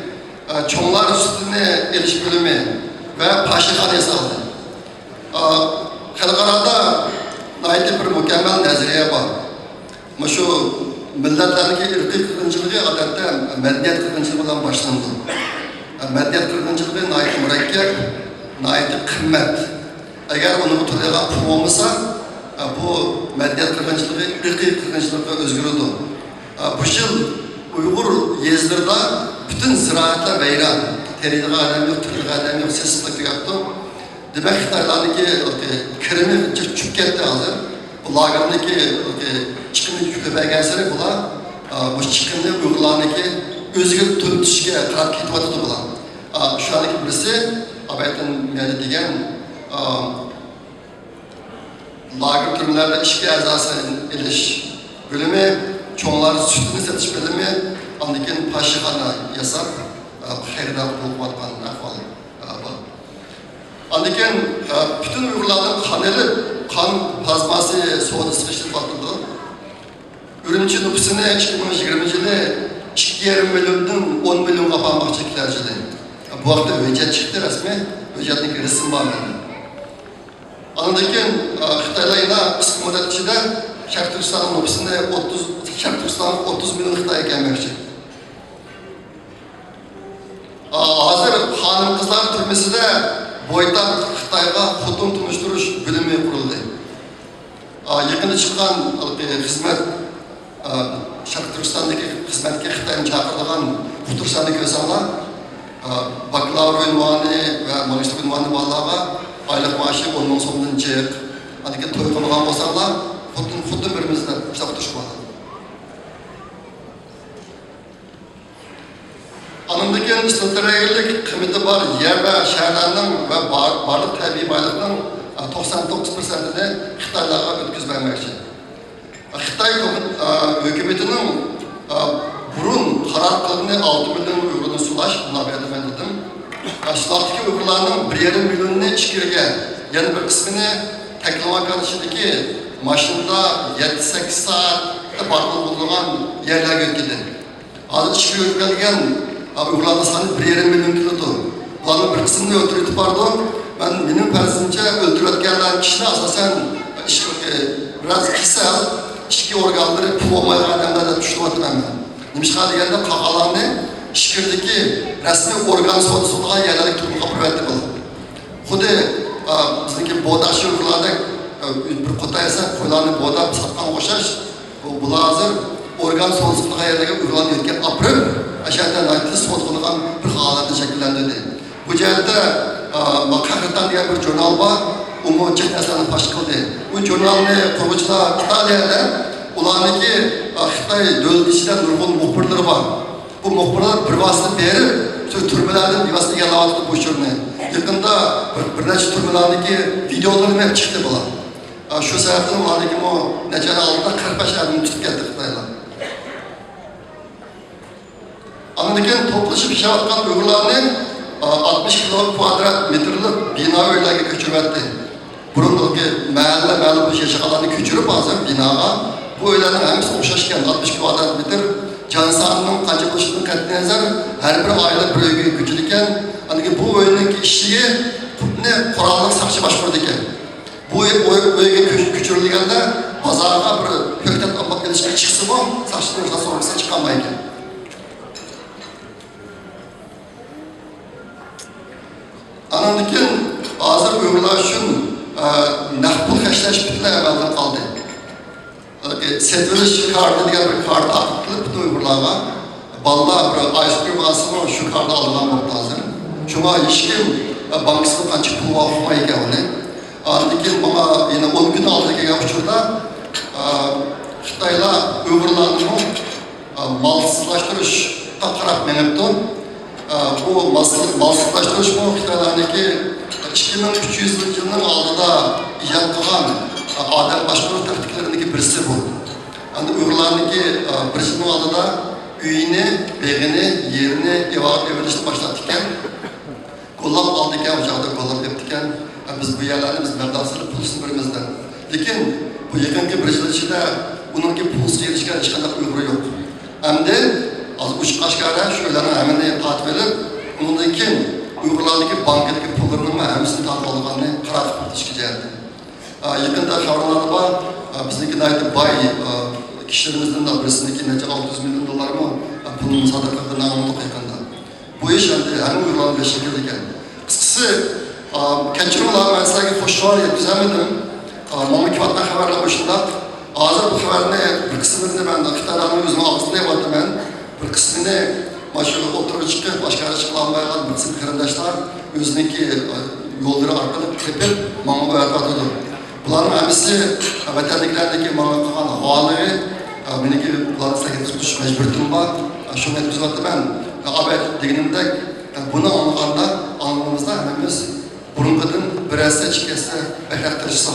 çoğunlar üstüne ediş bölümü ve paşahan yasaldı. Xalqarada bir mükemmel nezariye var. Ama şu milletlerindeki irqi kırgınçılığı adette medeniyet kırgınçılığı olan başlandı. Medeniyet kırgınçılığı mürekkep, kıymet. Eğer onu bu türlü yapılmamışsa bu medeniyet kırgınçılığı, irqi kırgınçılığı özgürlüğü. Bu yıl Uygur yezdirde bütün ziraatlar veyran. Teride alem yok, türlü alem yok, sesizlik yaptı. Demek Xitaylardaki kirimi çıkıp ketdi hazır. Bu lagerindeki çıkımını köpeğe gelsene bula, bu çıkımını Uygurlardaki özgür tüntüşke karar ketip atıdı bula. Şu andaki birisi, Abayet'in meyde degen lager türümlerde işki erzası ediş bölümü, çoğunlar sütünü setiş bölümü, andaki paşıhana yasap, xeyridat bulup atman ahvalı. Andaki bütün Uygurlardan kan plazması soğudu sıkıştırıp atıldı. Ürümçi nüfusunu 2020 yılı 2,5 milyondan 10 milyon kapanmak çekilerciydi. Bu hafta öcet çıktı resmi, öcetindeki resim var bende. Andaki Xitaylarla kısa müddet içinde Şark Türkistan'ın nüfusunda 30 milyon Xitay'a gelmekçi. Hazır hanım kızlar türmesinde boydan Xitay'a hudum tunuşturuş bölümü kuruldu. Yakında çıkan hizmet Şarkı Türkistan'daki hizmetke Xitay'ın çağırdıgan Kutursan'ı gözanlar baklavra ünvanı ve magister ünvanı bağlağa aylık maaşı 10 so'mdan jiq. Adiki to'y qilgan bo'lsanglar, xuddi birimizdan hisob tutishmoqda. Anındaki strategik kıymeti var, yer ve şehirlerinin ve varlık tabi baylıkların 99%'ini Xitaylarga ötküzmemek. Xitay hükümetinin burun karar kılığını 6 milyon Uygur'unu sulaş, buna ben dedim. Şılaktaki Uygurlarının 1,5 milyonunu içkirge, yani bir kısmını teklama karşıdaki maşında 7-8 saat barklı bulunan yerler götürdü. Adı içkirge götürülgen Uygurlarının sanı 1,5 milyon kilodu. Bunların bir kısmını öldürüldü pardon. Benim persince öldürülgenler kişiler asasen biraz kişisel içki organları pul olmayan adamlarla düşünüyordu ben. Nimişka degende kakalarını şikirdeki resmi organ soğutulan yerlerde tutma kapı verdi bu. Kudu bizimki boğdaşı Uygurlarda bir kutaysa koylarını boğda satkan koşaş bu hazır organ soğutulan yerlerde Uygurlarını yetken apırıp aşağıdan ait soğutulan bir havalarda şekillendirdi. Bu cihette Makakırtan diye bir jurnal var. Umu Çeknesan'ın baş kıldı. Bu jurnalını kurgucular İtalya'da ulanıki Xitay devlet içinden nurgun muhbirleri var. Bu muhbirler bir vasıta verip türbelerden bir vasıta yalavatı bu jurnal. Yakında bir neçe türbelerindeki videolarım hep çıktı bula. Şu sebepten ulanıki o necene altında 45 evini tutup geldi Xitay'la. Anadolu'nun toplaşıp yaşavatkan Uygurlarının 60 kvadrat metrelik bina öylege köçürmetti. Burundaki mahalle bu yaşayanlarını köçürüp hazır binağa bu öylenin hemisi okşaşken 60 kvadrat metre cansanının kaçı başının katline nazar her bir aile bir öykü köçülüken bu öykü işçiyi ne kurallık sakçı başvurdu iken bu öykü köçürülgende pazarga bir kökten almak ilişki çıksı bu sakçının sorumlusu çıkamayken. Anandikin hazır Uygurlar üçün nakbul kaşlaş bütünle emelden kaldı. Setveliş kartı diye bir kartı akıtılıp bütün Uygurlar'a balla bir ice cream şu kartı alınan oldu hazır. Şuna işkim bankasının kaçıp pulu okumayı geldi. Anandikin bana yine 10 gün aldı ki uçurda Xitayla Uygurlar'ın malsızlaştırış taraf menepti. Bu malsızlaştırış bu Xitaylar'daki 2300 yılının altında icat kılan adem başkanı taktiklerindeki birisi bu. Yani Uygurlar'daki birisinin altında üyini, beğeni, yerini evalişte başlatırken kollap aldıkken, ocakta kollap yaptıkken biz bu yerlerini biz mevdasılık pulsun birimizden. Lakin bu yakınki birisinin içinde bununki pulsu gelişken hiç kadar Uygur yok. Hem de az uç kaşkara şöylerini hemen de takip edip onundan kim Uygurlardaki bankadaki pullarının hemsini takip aldıklarını karar çıkacaktı. Yakında kavramlarda var, bizdeki dair bay kişilerimizden de birisindeki nece 600 milyon dolar mı pulunu sadakadığını anladık yakında. Bu iş hem Uygurların bir şekildeyken. Kıskısı, keçirmeler ben size hoş var ya düzenledim. Mamı kivattan haberler başında. Hazır bu haberini bir kısmını ben Xitaylar'ın yüzüme ağzında yapmadım ben. Bir kısmını maşallah oturup çıkıp başka yere çıkılanmayan bir kısım kırındaşlar yüzündeki yolları arkalıp tepip mamı bayatladılar. Bunların hepsi vatandakilerindeki mamı kalan havaları benimki bunların sakın tutuş mecburiyetim var. Şunu etkizlattı ben haber dediğimde bunu anlamamızda hepimiz burunqadan bir esse çıkese beklettirirsek.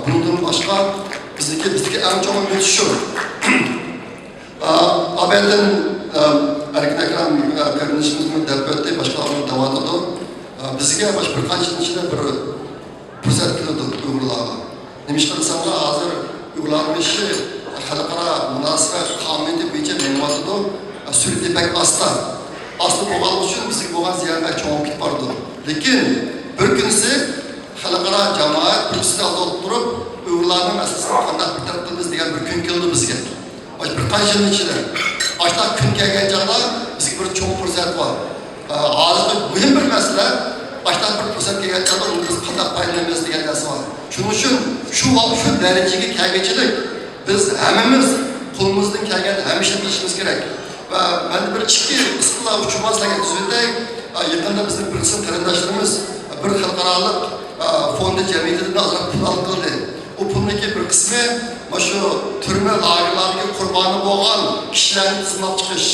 Bundan başka bizdeki en çok ümit şu. Haberden Erkin Ekrem kardeşimizin devletti başkalarının devam ediyor. Bizge baş bir kaç yıl içinde bir fırsat kıldı Uygurlar'a. Demişler sana hazır Uygurların işi halkara münasebet kanuni boyunca menfaatı sürekli pek hasta. Aslı boğal için bizge boğal ziyaret çok git vardı. Lakin bir günse halkara cemaat bir sırada oturup Uygurların meselesini kandak bitirdiğimiz diye bir gün geldi bizge. Baş bir kaç yıl içinde. Başta gün gelgen çağda bizge bir çok fırsat var. Hazır mühim bir mesele başta bir fırsat gelgende onu biz qandaq paydalanamiz degan narsa bor. Shuning uchun shu darajaga kelgunchilik biz hammamiz qo'limizdan kelgan hamisha ishimiz kerak. Va men bir ikki isqillar uchmaslarga tuzildik. Yaqinda bizning bir qism qarindoshlarimiz bir xalqaro fondi jamiyatidan ozroq pul oldi. O pulniki bir qismi shu turma lagerlariga qurboni bo'lgan kishilarni sinab chiqish.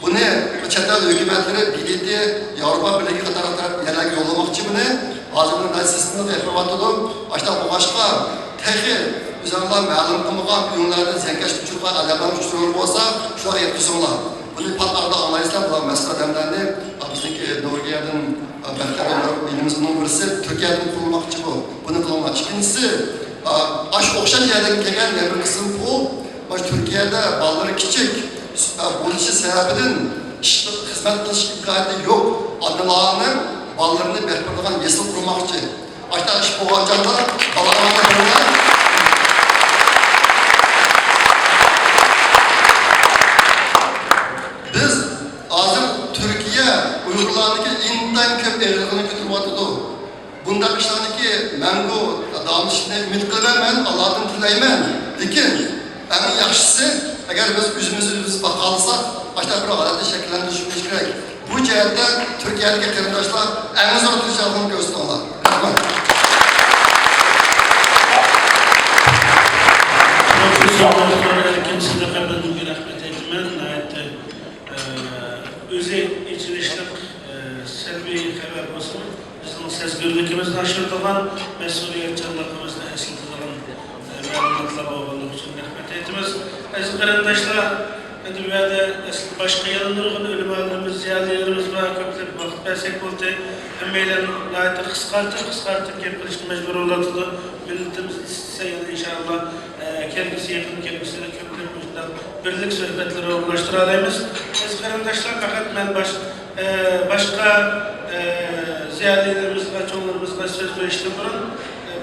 Buni chet el hukumatlari bileti Yevropa Birligi qatorida yana yo'llamoqchi buni. Hozir buni narsasini aytmayotdim. Ashta bu boshqa texi bizlar ma'lum qilmagan uylarni zankash uchun alamlar uchun bo'lsa, shular yetkazinglar. Buni patlarda analizlar bilan mas'ul odamlarni bizniki Norvegiyadan baxtlarlar elimizning birisi Turkiyadan qurmoqchi bu. Buni qilmoqchi. Ikkinchisi aş o'xshash yerdan kelgan bir qism pul Turkiyada bolalar kichik bo'lishi sababidan xizmat qilish imkoniyati yo'q onalarni bolalarini beradigan yesil qurmoqchi. Ashta ish bo'lgan joyda bolalarni biz hozir Turkiya Uyg'urlarniki intan ko'p erligini ko'tarmoqda. Bunda işlerindeki ben bu davranışını ümit kılamayman, Allah'tan tilayman. Lekin en yaxşısı eğer biz yüzümüzü bakalsak başta bir adeti şekillendirişimiz gerek. Bu cihette Türkiye'deki arkadaşlar en zor tecrübelerini gösteriyorlar. Sezgürlükümüzden aşırtılan mesuliyetçilikimizde esirtilen məlumatlar olduğu için rahmet etimiz. Aziz qarindaşlar, endi bu yerda başqa yanılırğın ölümlerimiz, ziyaretlerimiz var, köplük vakit versek oldu. Hemmeylerin gayet kıskartıp gepirişte mecbur olatılı. Milletimiz istese yani inşallah kendisi yakın kendisiyle köplük birlik sohbetleri ulaştıralıyız. Aziz qarindaşlar, fakat ben başka ziyaretlerimizle, çoğunlarımızla söz veriştim burun.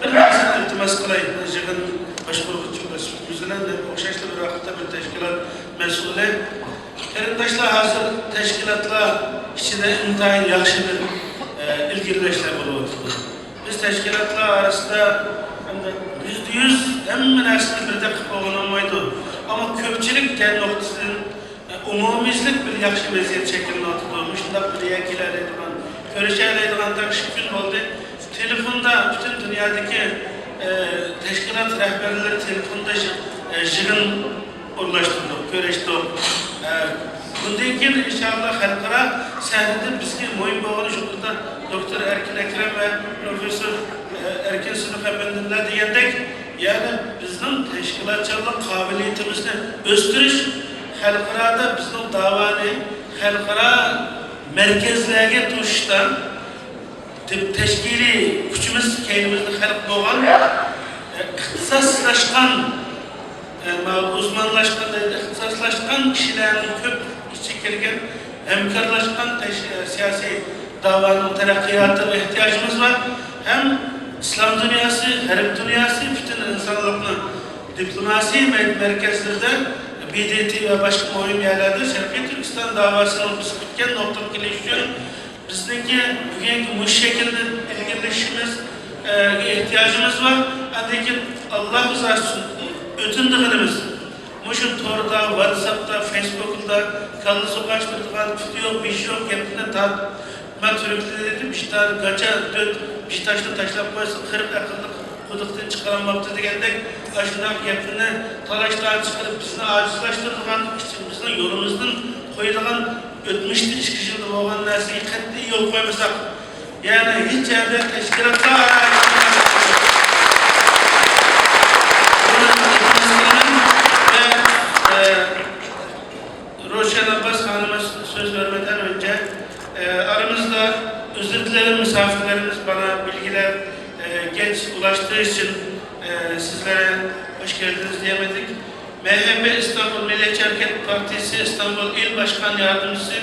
Bir nasıl iltimas kılayım. Necik'in başvurgucumuzla okşaşlı bir vakıfta bir teşkilat mesulü. Qarindaşlar hazır teşkilatla içinde intayın yaxşı bir ilgilileşler bulup oturdu. Biz teşkilatlar arasında %100 hemen aslında bir de olmaydı. Ama köpçülük kendi noktasının umumizlik bir yaxşı vaziyet şeklinde oturdu. Şundak bir yekiler edilen görüşerleydiğinden şükür oldu. Telefonda bütün dünyadaki teşkilat rehberleri telefonda jığın ulaştırdık, görüştük. Bundan keyin inşallah halkara sahnede bizga mo'yin bo'g'ini shu yerda doktor Erkin Ekrem ve profesör Erkin Sınıf Efendiler degandek, yani bizning teşkilatçılık kabiliyetimizni o'stirish, xalqaro bizning davani xalqaro merkezlerge tuştan teşkili gücümüz kendimizde xalq bo'lgan ixtisoslaşgan uzmanlaşgan ixtisoslaşgan kishilarning ko'p içi kirgan hamkorlashgan siyosiy davanın taraqqiyotida ehtiyojimiz var. Hem İslam dünyası, Arap dünyası, bütün insanlıkның diplomasi merkezlerinde BDT ve başka muhim yerlerde Şarkı Türkistan davasını biz kutken noktalık geliştiriyor. Bizdeki bugünkü bu şekilde ilgilenişimiz, ihtiyacımız var. Adaki Allah rızası ötündüğümüz. Muşun Tor'da, WhatsApp'ta, Facebook'ta, kalı sokaştırdıgan, video, bir şey yok, kendine tatma türkleri bir tane kaça, bir taşla taşlap koysa, 40 akıllık kuduktan çıkaranmakta degandek, aşınak yapını talaştan çıkarıp bizni acizlaştırdıgan, bizim yolumuzdan koyduğun ötmüştü iş kişinde olan nesneyi katli yol koymasak, yani hiç yerde teşkilatlar Roşen Abbas Hanım'a söz vermeden önce aramızda özür dilerim misafirlerimiz bana bilgiler geç ulaştığı için sizlere hoş geldiniz diyemedik. MHP İstanbul Milliyetçi Hareket Partisi İstanbul İl Başkan Yardımcısı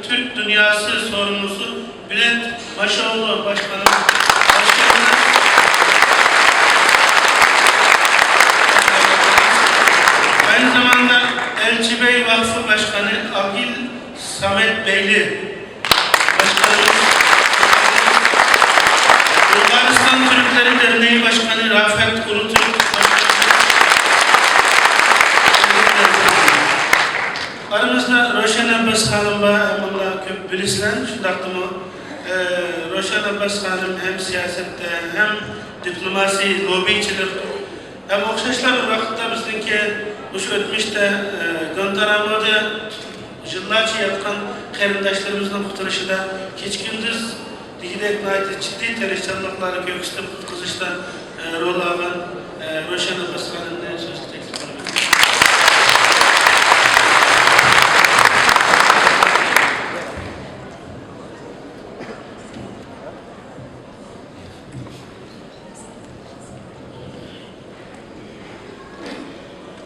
Türk Dünyası sorumlusu Bülent Maşaoğlu Başkanım. Hoş geldiniz. Aynı zamanda Elçi Bey Vakfı Başkanı Agil Samet Beyli Başkanımız. İşleri Derneği Başkanı Rafet Kurutürk. Aramızda Roşen Abbas Hanım var, onunla köp bilisler, şundaktımı. Roşen Abbas Hanım hem siyasette hem diplomasi, lobiyçilik, hem okşaşlar bir vakitte bizdeki bu ötmüşte Göntaramada yıllarca yatkan kayındaşlarımızın kurtuluşu da hiç gündüz digidek ciddi teröristlerlikleri göğüste kutkuzuşta rol alan Roşen Abbas Hanım'ın sözü teklif ediyorum.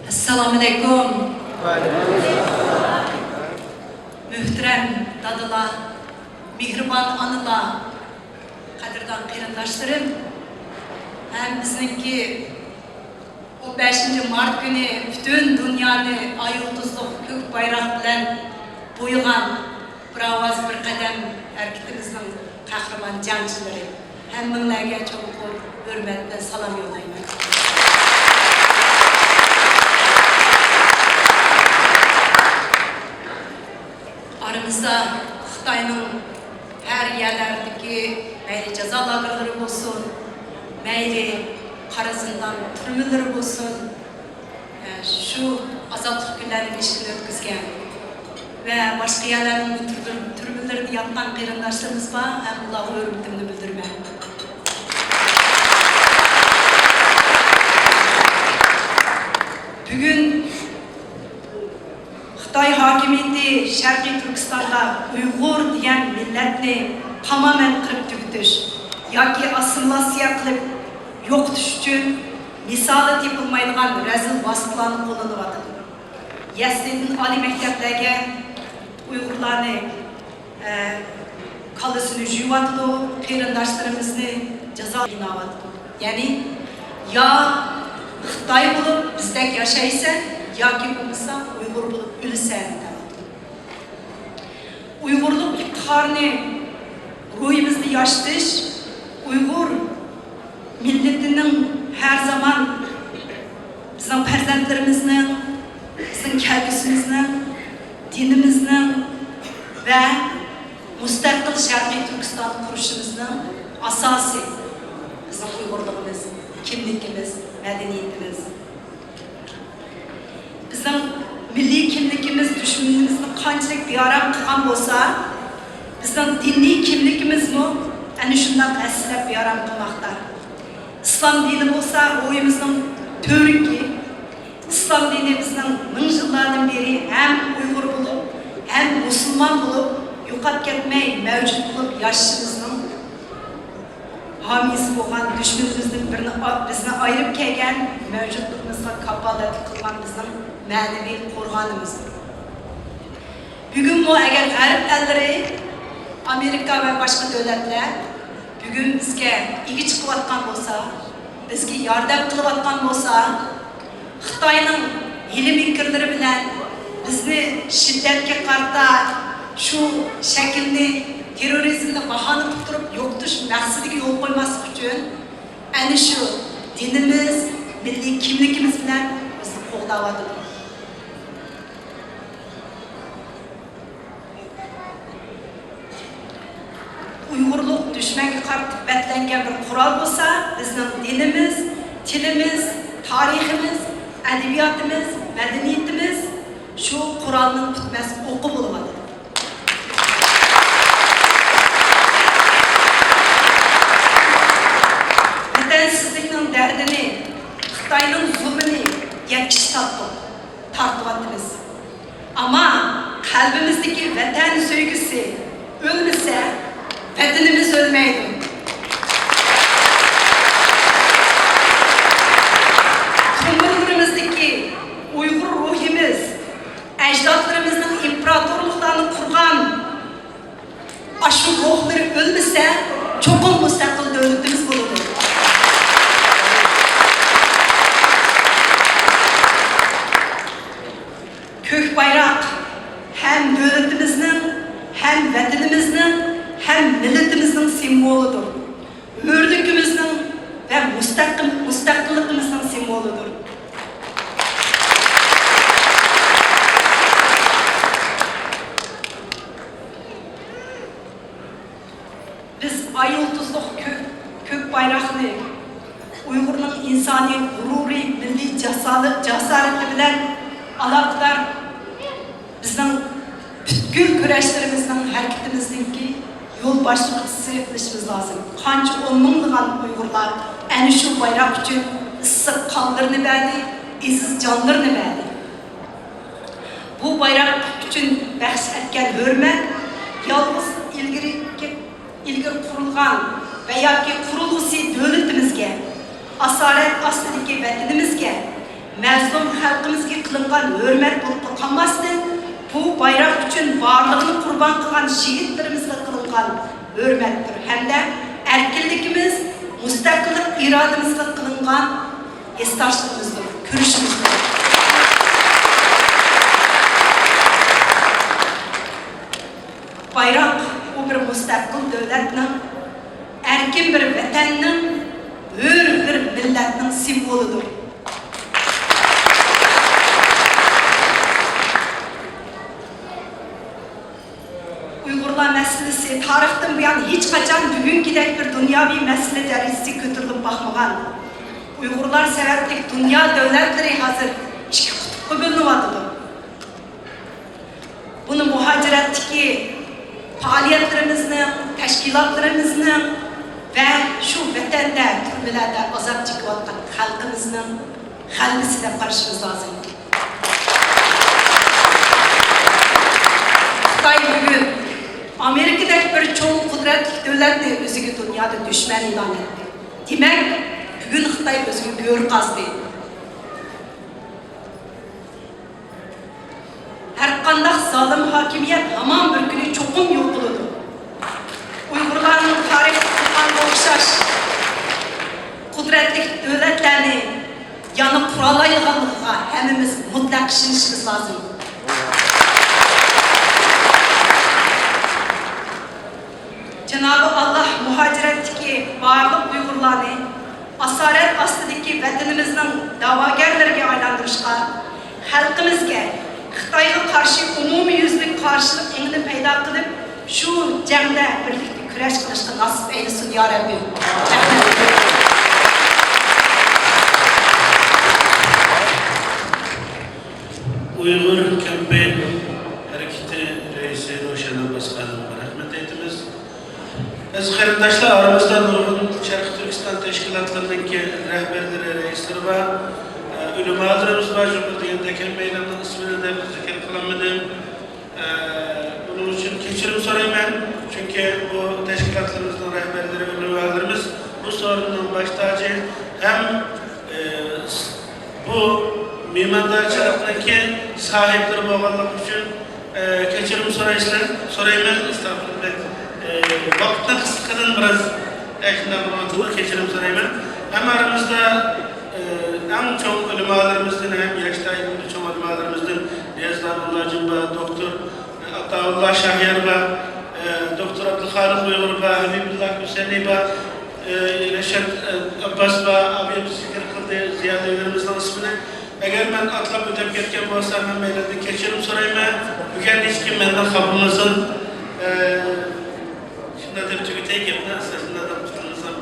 Assalamu alaikum. Mühterem dadılar, mihriban anılar, kadirdan kıyındaşlarım. Hem bizimki o 5. Mart günü bütün dünyanı ay yıldızlık kök bayrak bilen boyugan bir avaz bir kadem erketimizin kahraman cancıları. Hem bunlarga çok hürmetle salam yollayman. Aramızda Xitay'nın her yerlerdeki meyli ceza lagerleri olsun, meyli Karazindan türmeleri olsun, şu azatlık günlerini işini ötküzgen ve başka yerlerin türmelerini yapman kıyındaşlarımız var, hem Allah'ı örgütümünü bildirme. Bugün Xitay hakimiyeti Şarkı Türkistan'da Uygur diyen milletini tamamen kırıp tüketiş, yoki assimilasiya kılıp yok düşüşün misalı tepilmaydigan rezil vasıflarını kullanıvadı. Yeslidin Ali mekteplerge Uygurlarını kalısını jüyüvatıdı, kıyındaşlarımızını ceza binavadı. Yani ya Xitay bulup bizdek yaşaysa, yoki bulmasa Uygur bulup ülse. Uygurluk iftiharını ruhimizde yaşatış, Uygur milletinin her zaman bizim perzentlerimizin, bizim kelbisimizin, dinimizin ve müstakil Şarkı Türkistan kuruşumuzun asası bizim Uygurluğumuz, kimlikimiz, medeniyetimiz. Bizim milli kimlikimiz, düşmanımızın kançılık bir aram kılan olsa, bizim dinli kimlikimiz mi? Yani şundan eslep bir aram kılmakta. İslam dini olsa, oyumuzun törünki, İslam dini bizden ming yıllardan beri hem Uygur bulup, hem Müslüman bulup, yukat ketmey, mevcut bulup, yaşımızın hamisi olan düşmanımızın bizni ayırıp kelgen, mevcutluğumuzda kapalı kılgan bizim manevi korganımız. Bugün bu eğer Arap elleri, Amerika ve başka devletler bugün bizge ilgi çıkıvatkan olsa, bizge yardım kılıvatkan olsa, Xitay'nın hilim fikirleri bilen bizni şiddetke karta şu şekilde terörizmde bahane tutturup yoktuş mahsidiga yol koyması için yani şu dinimiz, milli kimlikimiz bilen bizni qoğdavadı. Uygurluk düşmenge karşı betlengen bir kural olsa, bizim dinimiz, tilimiz, tarihimiz, edebiyatımız, medeniyetimiz şu kuralın tutmaz oku bulamadı. Bedensizliğinin derdini, Xitay'nın zulmünü yetkiş tartıvattınız. Ama kalbimizdeki vatan sevgisi ölmese, bedenimiz ölmeydi. Tümürümüzdeki Uygur ruhimiz, ecdatlarımızın imparatorluklarını kurgan aşı ruhları ölmese, çok müstakil devletimiz bulurdu. Kök bayrak hem devletimizin, hem vatanimizin, hem milletimizin simvoludur. Hürlükümüzün ve ve müstakilliğimizin simvoludur. Biz ay yıldızlık kök bayraklı, Uygur'un insani, gururi, milli cesareti bilen alakadar bizden bütkül küreşlerimizden, hareketimizdeki yol başlıkçısı yapışımız lazım. Kanç onluğundan Uygurlar en şu bayrak için ıssık kanlarını verdi, iziz canlarını verdi. Bu bayrak için bahs etken hürmet, yalnız ilgiri kurulgan veya ki kurulusi devletimizge, asaret aslındaki vatanimizge, mazlum halkımızga kılıngan hürmet bulup kalmasın, bu bayrak için varlığını kurban kılan şehitlerimizge kılıngan hürmettir. Hem de erkinlikimiz, müstakillik irademizge kılıngan estaşlığımızdır, kürüşümüzdür. Bayrak o bir müstakil devletinin, erkin bir vatanın, hür bir milletinin simvoludur. Uygurlar meselesi tarihten bu yana hiç kaçan bugünkidek bir dünyavi mesele derecesi götürülüp bakmagan. Uygurlar sebeplik dünya devletleri hazır iki kutupka bölünüvadıdır. Bunu muhaciretteki faaliyetlerimizin, teşkilatlarımızın ve şu vatanda, türbelerde azap çıkıvatkan halkımızın halbisiyle karşımız lazım. Xitay bugün Amerika'daki bir çoğu kudretli devletini özüge dünyada düşman ilan etti. Demek bugün Xitay özüge gör kazdı. Her kandak zalim hakimiyet hamam bir günü çokum yok buludu. Uygurların tarih tutan okşaş kudretli devletlerini yanı kuralayılganlığa hemimiz mutlak işinişimiz lazım. Cenab-ı Allah muhaciretteki varlık Uygurlarını asaret aslındaki vatanımızın davagarlarına aylandırışka, halkımızga Xitayga karşı umumi yüzlük karşılık engini payda kılıp şu cemde birlikte küreş kılışka nasip eylesin ya Rabbi. Uygur Campaign Hareketi Reisi Roşan Abbas Kadın'a rahmet eytimiz. Biz kıymetdaşlar aramızda nurgun Şarkı Türkistan teşkilatlarındaki rehberleri, reisleri var. Ülemalarımız var, Cumhuriyet'in campaign'inin ismini de zikir kılamadım. Bunun için geçirim sorayım ben. Çünkü bu teşkilatlarımızın rehberleri, ülemalarımız bu sorunun baş tacı. Hem bu mimardarçılıktaki sahipleri bağlamak için geçirim sorayım ben. Estağfurullah. Vakti kısıtladın biraz. Yaşından bulunmaktadır, geçirim sorayım ben. Hem aramızda en çok ulemalarımızdan hem yaştayım çok ulemalarımızdan Yazdanullah Cimba, Doktor Ataullah Şahyar ve Doktor Abdülhalik Uygur ve Habibullah Hüseyni ve Reşat Abbas ve abiyemiz zikir kıldı ziyadelerimizden ismini. Eğer ben atlap ötep ketken olsam ben meylerde geçirim sorayım. Bugün hiç kim benden kapımızın şimdi de tüketeyim yapın, esasında da tutunuzdan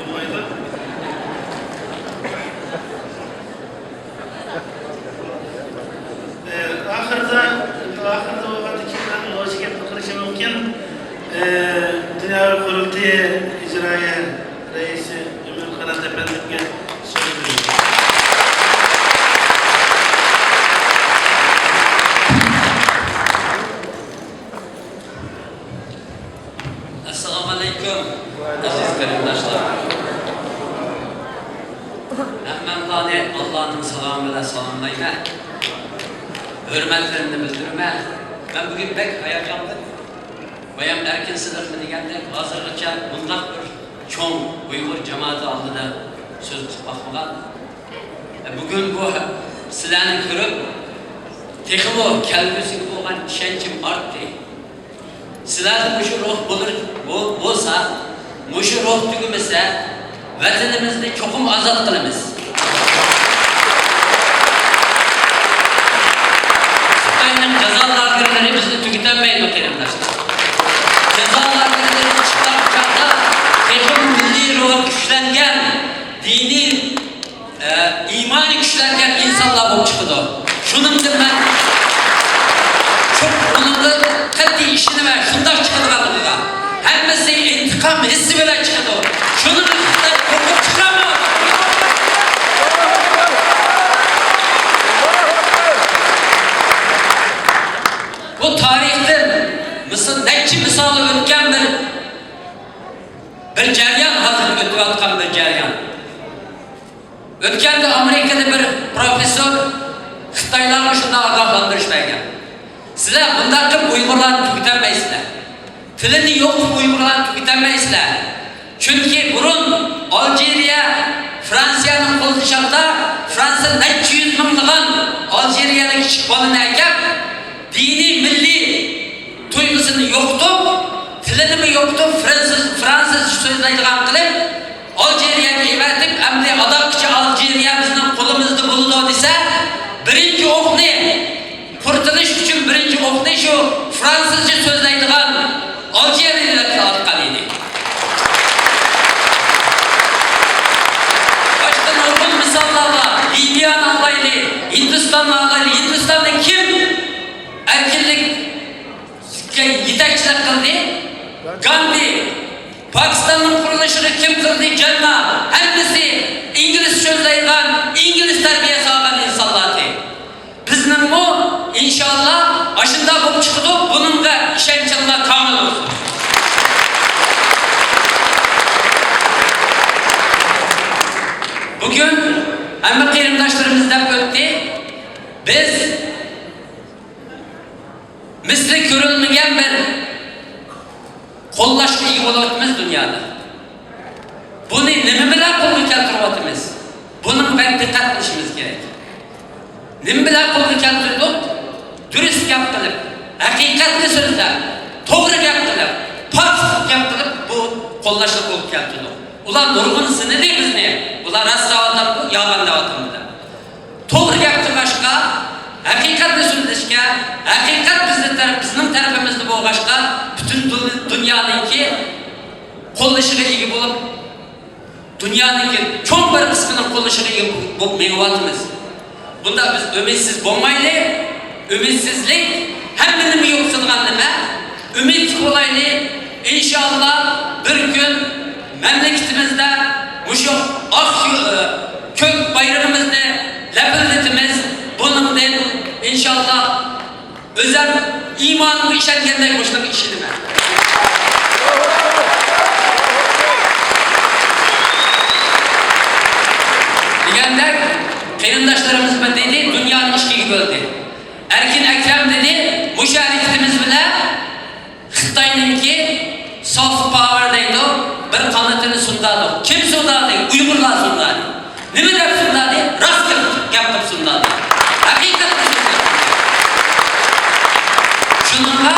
olmaydı. Ahırda o vakti kimden o şekilde bakılışı mümkün. Dünya Kurultayı İcraya Reisi Ömer Kanat Efendi'ye söylüyorum. Assalamu alaikum aziz kardeşler. Rahmanlâne Allah'ın selamıyla selamlayma. Hürmetlerini bildirme. Ben bugün pek hayacandım. Bayam erken sınıfı degende hazırlıkça bundan bir çoğun Uygur cemaati aldıda söz tutmakla. Bugün bu silahını kırıp tekimi kelbisi olan işencim arttı. Silah muşu ruh bulur, olsa, muşu ruh tükümese, vatanimizni cho'qim ozod qilamiz. Xitoyning jazo lagerlari bizni tugatanmaydi qarindoshlar. Jazo lagerlari chiqqan chog'da texnik milliy ruhi kuchlangan, diniy iymoni kuchlangan insonlar bo'lib chiqdi. Shuning uchun men çok bununla qat'iy ishini va shundoq chiqadiganligiga hammasi intiqom hissi bilan chiqadi. Shuni qo'rqib chiqaman. Bu tarixdan neçe misali o'tgan bir jarayon, hozir o'tayotgan bir jarayon. O'tganda Amerikada bir professor Xitoylarni shunday ogohlantirish bergan. Sizler bundan Uygurlarni tugatanmaysizlar. Tilini yo'qib Uygurlarni tugatanmaysizlar. Chunki burun Aljeriya Fransiyaning qo'lida Fransiya necha yuz minglagan aljeriyalik kichik bolani akab, diniy milliy tuyg'usini yo'qotib, tilini yo'qotib, fransuz so'zlaydigan qilib, Aljeriyaga evatib, amdi adoqchi Aljeriya bizning qo'limizda bo'ladi desa, birinchi o'qni kurtuluş için birinci o'qni shu fransızca so'zlaydigan Aljeriyaliklar atgan edi. Başka nurg'un misollar bor. Libyani olaylik, Hindistonni olaylik. Hindistonda kim erkinlikka yetakchilik qildi? Gandhi. Pakistanning qurilishini kim qildi? Janna. Hammasi ingliz so'zlaydigan, ingliz tarbiyasi olgan insonlardir. Bizning bu inşallah aşında bu çıktı, bunun da işençallah kamil olsun. Bugün hem kıyımdaşlarımızdan öttü, biz misli görülmeyen bir kollaşma iyi olayımız dünyada. Bunu nemi bilen kollu keltiriyatımız? Bunun ben dikkat etmemiz gerek. Nemi bilen kollu keltirdik? Dürüst gap qilib, haqiqatni so'zlab, to'g'ri gap qilib, pok gap qilib bu qo'llashlik bo'lib keldi. Ular nurg'un sinidi bizni. Ular rastavadan bu yolg'on da'vatimiz. To'g'ri gap qilishga, haqiqatni so'zlashga, haqiqat bizning tarafimizda bo'lg'ashga butun dunyoninki qo'llashiga ega bo'lib, dunyoninki cho'ng bir qismining qo'llashiga ega bo'lib me'vatimiz. Bunda biz umidsiz bo'lmaylik. Ümitsizlik hemmenin yoksulluğun nime? Ümit olaylı inşallah bir gün memleketimizde şu kök bayrağımızda lepildetimiz bunun inşallah özel imanını işengenler koşmak işinime. Diyenler kıyındaşlarımız dedi dünyanın işki böldü. Erkin Ekrem dedi, müşareketimiz bile Xitoyninki soft power deydi, bir kanıtını sundadı. Kim sundadı? Uygurlar sundadı. Nima deb sundadı? Rast gapirib sundadı. Haqiqatni sundadı. Shunga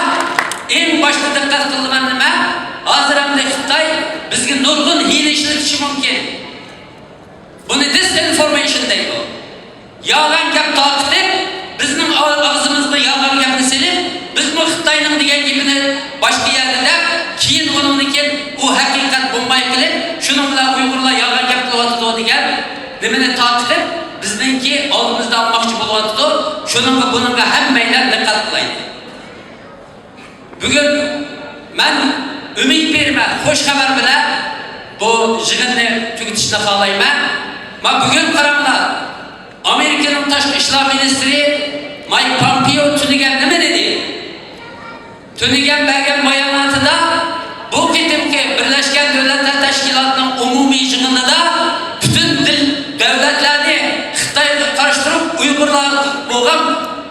eng boshqa diqqat qilgan nima? Hozir hamda Xitoy bizga nurg'un hiyla ishlatishi mumkin. Buni disinformation deydi. Yolg'on gap taqib bizning ağzımızda yolg'on gapni silib, biz bu Xitoyning degan gapini boshqa yerda keyin uningki u haqiqat bo'lmay qilib, shuning bilan Uyg'urlar yolg'on gap qilyapti degan nimani taqib bizningki oldimizda olmoqchi bo'lyapti. Shuning buningga hammalar diqqat qilaydi. Bugun men umid berman, xo'sh xabar bilan bu yig'inni tugatishni xohlayman. Men bugun qaranglar, Amerika'nın Tashqi ishlar ministri Mike Pompeo tunigan nima dedi? Tunigan bergan bayonotida bu ketimki Birlashgan Davlatlar Tashkilotining umumiy yig'inida butun davlatlarni Xitoyga qarshi turib Uyg'urlar bo'lgan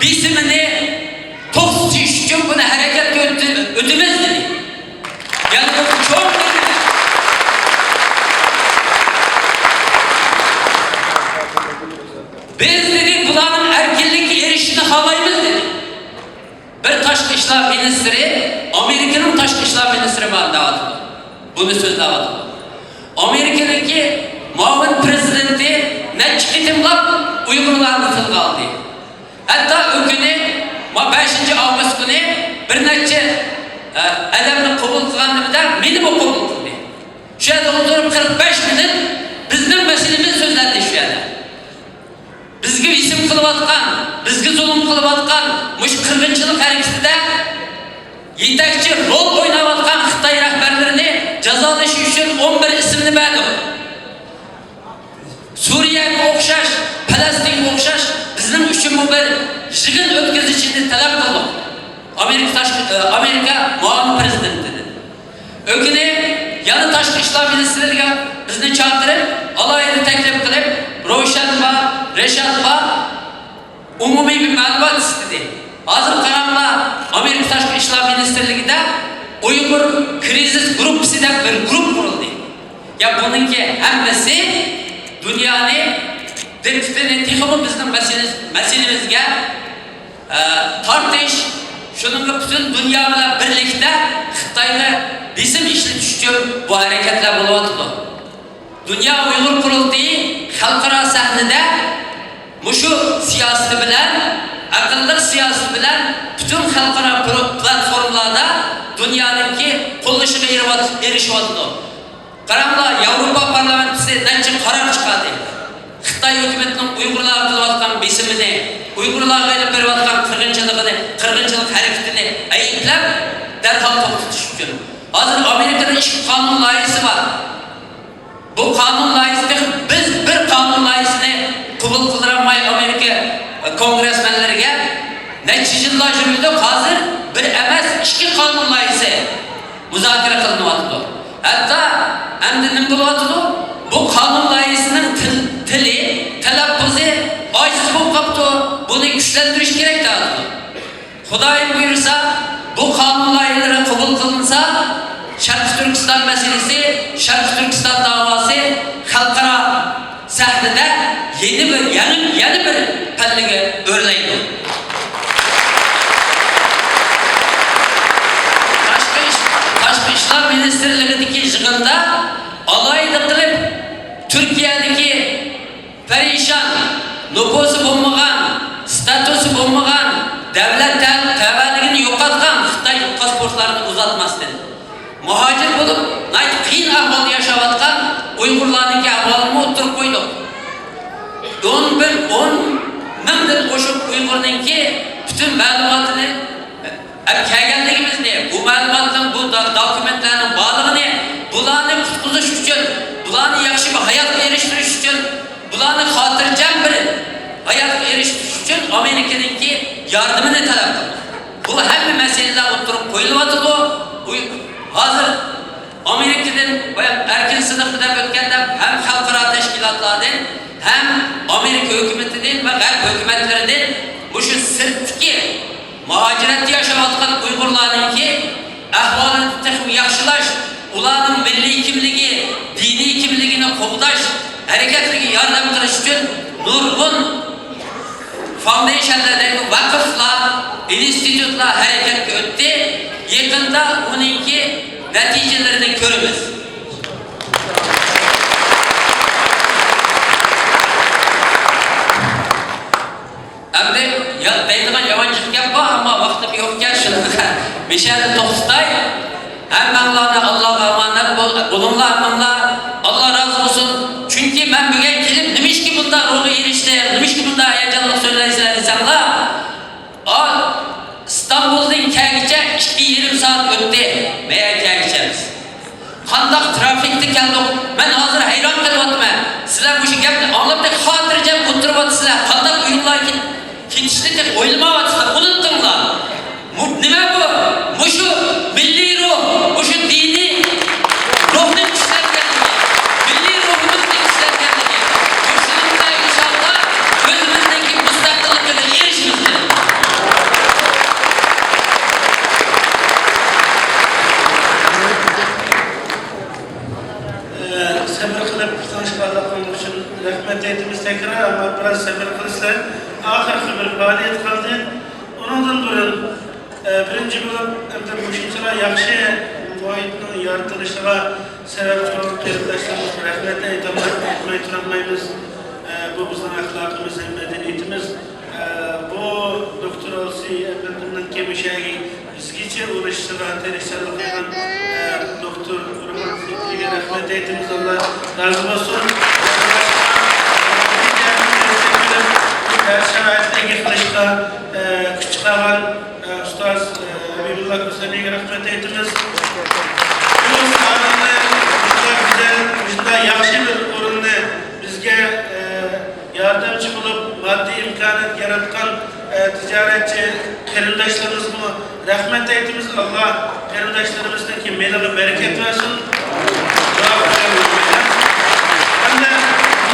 bisimini to'xtatish uchun buni harakatga o'timiz dedi. Ya'ni bu cho'ng biz dedi bularning erkinlikka erishishni xohlaymiz dedi. Bir Tashqi ishlar ministri, Amerikaning Tashqi ishlar ministri bor da'vat qildi. Buni so'zladi. Amerika'daki muavin prezidenti neçe qitimlab Uyg'urlarni tilga oldi. Hatta o günü 5 Ağustos günü bir neçe adamni qabul qilganimda meni bu qabul qildi. Şu yerda o'tirib 45 minut bizning masalamiz so'zlandi shu yerda. Bizga isim qilayotgan, bizga zulm qilayotgan mush qirg'inchilik harakatida yetakchi rol o'ynayotgan Xitoy rahbarlarini jazolash uchun 11 ismni berdi. Suriyaga o'xshash, Falastinga o'xshash bizning uchun bu bir yig'in o'tkazishni talab qildi. Amerika muavin prezidenti. Ökünü yanı tashqi ishlar ministrligiga bizni chaqirib, alohida taklif qilib, Ravshan va Rashad va umumiy bir ma'lumot istedi. Hozir qaranglar, Amerika tashqi ishlar ministrligida Uyg'ur krizis gruppasi deb bir grup qurildi. Ya buningki hammasi dunyoni diqqatini texmi bizning masalamizga tortish, shuningga butun dunyo bilan birlikda Xitoyga bizim ishlatish uchun bu hareketler bo'lyapti. Dünya Uyg'ur qurultiyi xalqaro sahnada mushu siyosati bilan, aqlli siyosati bilan butun xalqaro platformalarda dunyodagi qo'llashiga erishyapti. Qaranglar, Yevropa parlamentisi necha qaror chiqardi. Xitoy hukumatining Uyg'urlar qilayotgan besimini, Uyg'urlarga olib berayotgan qirg'inchilik harakatini ayblab darhol to'xtatish uchun. Hazır Amerika'da iki kanun layihası var. Bu kanun layihasında biz bir kanun layihasını kabul kıldıramayı Amerika kongresmenlerine neticeciler jürüdü. Hazır bir emes iki kanun layihası müzakere kılınıvatıdı. Hatta hem de ne buluvatıdı? Bu kanun layihasının tili, telaffuzu aciz bu kaptı. Bunu güçlendiriş gerek dağıttı. Hudayım buyursa bu kanun layihleri kabul kılınsa Şarkı Türkistan meselesi, Şarkı Türkistan davası halkara sahnede yeni bir pellige örleydi. Tashqi ishlar ministrligidagi yig'inda alohida qilib Turkiyadagi perişan, nüfusu bo'lmagan, statusi bo'lmagan, davlat tabaligini yo'qotgan Xitoy pasportlarini uzatmasdan muhacir bulup, qiyin ahvolda yaşayotgan Uyg'urlarning ahvolini o'tirib qo'ydik. 10 mingdan qo'shib Uyg'urningki butun ma'lumotini kelganligimizni, bu ma'lumotlarning, bu dokumentlarning barlig'ini bularni qutqizish uchun, bularni yaxshi bir hayotga erishtirish uchun, bularni xotirjam bir hayotga erishtirish uchun Amerikaningki yordamini talab qildik. Bu hamma masalalar o'tirib qo'yilyapti. Hazır Amerika'dan erkin sınıfı deb o'tganda hem xalqaro tashkilotlardan hem Amerika hükümetinden ve G'arb hükümetlerinden bu şu sirtki muhaciratda yashayotgan Uyg'urlarningki ahvolini texmi yaxshilash, ularning milliy kimligi, diniy kimligini qo'g'dash harakatlariga yordam qilish uchun nurg'un foundationlardagi vaqflar, institutlar harakatga o'tdi. Yakında onunki neticelerini görürüz. Şimdi deydiğen yabancı gap var ama vakti bir yok gel şunu. Mişel'in toxtay. Hemmenlerine Allah'a emanet bulunlar. Allah razı olsun. Çünkü ben bugün gelip demiş ki bunda ruhu erişti, demiş ki bunda heyecanlı söyleyiciler insanlar. İstanbul'dan kelgice 2-20 saat öttü. Meğer kelgicemiz. Qandaq trafikte keldik. Ben hazır hayran kalıvadım. Sizler bu şey gapni anlatıp hatırlayacağım, oturuvatsızlar. Qandaq uyumlar ketişti tek oylamavatsızlar. Unuttunlar. Nima bu? Muşu milli ruh, muşu dini ruhun güçlengenligi, milli ruhumuzun güçlengenligi. Muşunumuzda inşallah özümüzdeki müstakillikle erişimizdir. Sabır kılıp tanışmalarının için rahmet ettiğimiz tekrar ama biraz sabır kılırsa ahirki bir faaliyet kaldı. Ondan dolayı birinci bölüm bu şunçalar yaxşı muhitning yaratılışına sebepçi olan arkadaşlarımız rahmet eylemek, etmeyi tutanmayımız, bu bizim ahlakımız, medeniyetimiz, bu doktor olsa efendimden gibi şeyi bizgice uğraştıran, terişlerle koyan doktor Kurban Fikri'ye rahmet eylemek, Allah razı olsun. Şeraitle gitmişler, küçük alan Ustaz Habibullah Hüseyin'e rahmet eylemek. Bu anında güzel, yaxşı bir ürünü bizge yardımcı bulup maddi imkanat yaratkan ticaretçi kerimdaşlarımız bunu rahmet eylemek. Allah kerimdaşlarımızdaki melini bereket versin. Hem de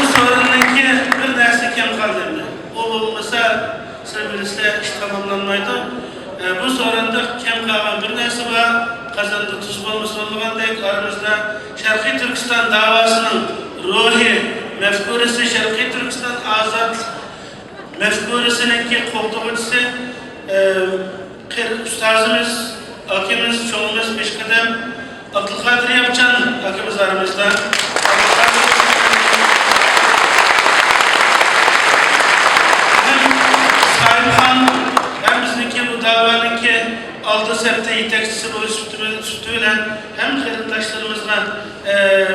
bu sorununki bir dersi kem kaldırdı. O olmasa sevgilisle iş tamamlanmaydı. Bu sorunda kem kalan bir dersi var. Kazandı tuz olması olduğundayız. Aramızda Şarkı Türkistan davasının ruhi mefkuresi, Şarkı Türkistan azat mefkuresinin koltuğucusu ustazımız, akimiz, çoğumuz peşkadem Abdülkadir Yapcan akimiz aramızda. Hem bizimki bu davanınki altı septe yetekçisi bu sütüyle hem kırıktaşlarımızla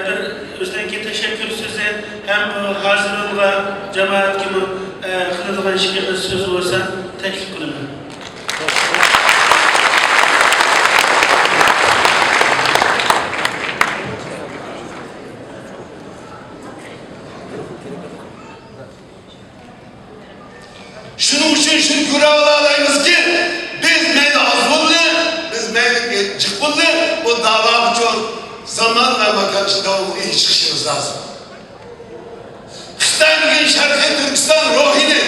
bir özdenki teşekkür sözü hem bu hazırlığa cemaat gibi kırılan şikayet sözü olsa teklif kılımı. Şunun için şükür ağlarlayınız ki biz meyde azbullu, biz meyde çıkbullu bu dava için zaman ve makan devamlı iyi çıkışımız lazım. Xitay'ın Şarkı Türkistan ruhini,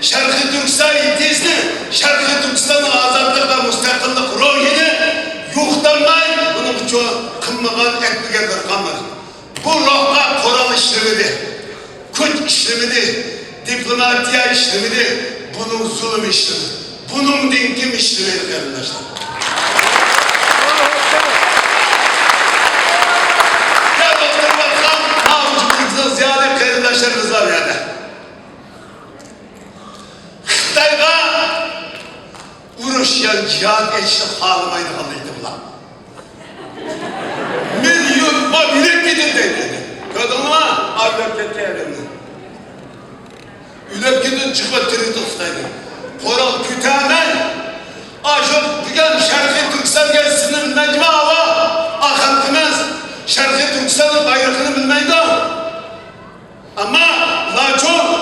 Şarkı Türkistan iddiasını, Şarkı Türkistan'ın azadlık ve müstakillik ruhini yuhtanmay bunun için kımmagan etmeye kalmaz. Bu ruhka Kur'an işlemedi, küç işlemedi, diplomatiya işlemedi, bunun zulüm işlemedi, bunun dinkim işlemedi arkadaşlar. Ya doktor bakan, avucumuzda ziyade arkadaşlarımız var yani. Xitayga uğraşan cihat etişte halımaydı halıydı bulan. Milyon var yürek gidin dedi. Gördün mü? Avlep gitti evimde. Ülep gidin çıkma tiri dostaydı. Koral kütümen. Aşık bugün Şarkı Türkistan gezisinin necmi hava. Akan kımız. Şarkı Türkistan'ın bayrağını bilmeydi. Ama laço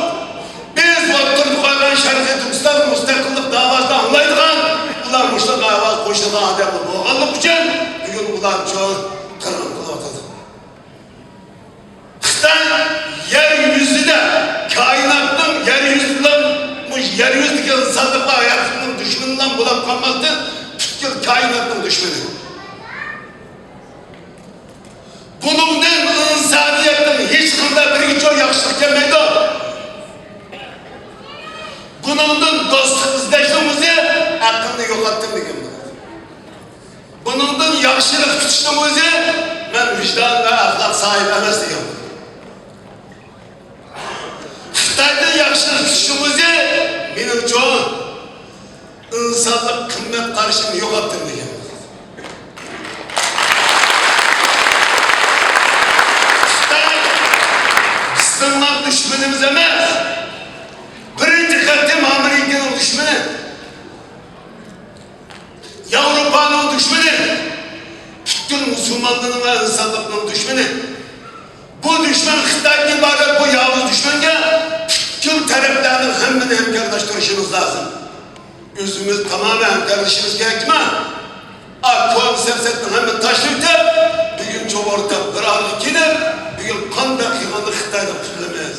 biz oturup kalan Şarkı Türkistan müstakillik davasını anlaydıgan. Ular müştak avaz koşulan adamı boğanlık için bugün ular çok kırıntı ortada. Xitay yeryüzünde kainatın yeryüzündeki insanlıkla hayatının düşmanından bulan kalmazdı. Türkiye kainatın düşmanı. Bunun insaniyetin hiç kılda bir çok yakışıklı gelmeydi. Bunun dostluk izleyişimizi aklını yoklattım diyeyim. Bunun yakışıklı tutuştuğumuzu ben vicdan ve ahlak sahibi emez diyeyim. Xitay'da yakışıklı tutuştuğumuzu benim çoğu insanlık kıymet karşını yoklattım diyeyim. Müslüman düşmanımız emez. Birinci katım Amerika'nın düşmanı. Avrupa'nın düşmanı. Bütün Müslümanlığının ve insanlığının düşmanı. Bu düşman Xitay'dan ibaret bu yavuz düşmana tüm taraflarının hemini hemkardaştırışımız lazım. Özümüz tamamen kardeşimiz gerekti mi? Aktual siyasetinden hemen taşıyıp bugün çok ortak bir ağırlık gider. Bugün kan dakikanı Xitay'da tutulamayız.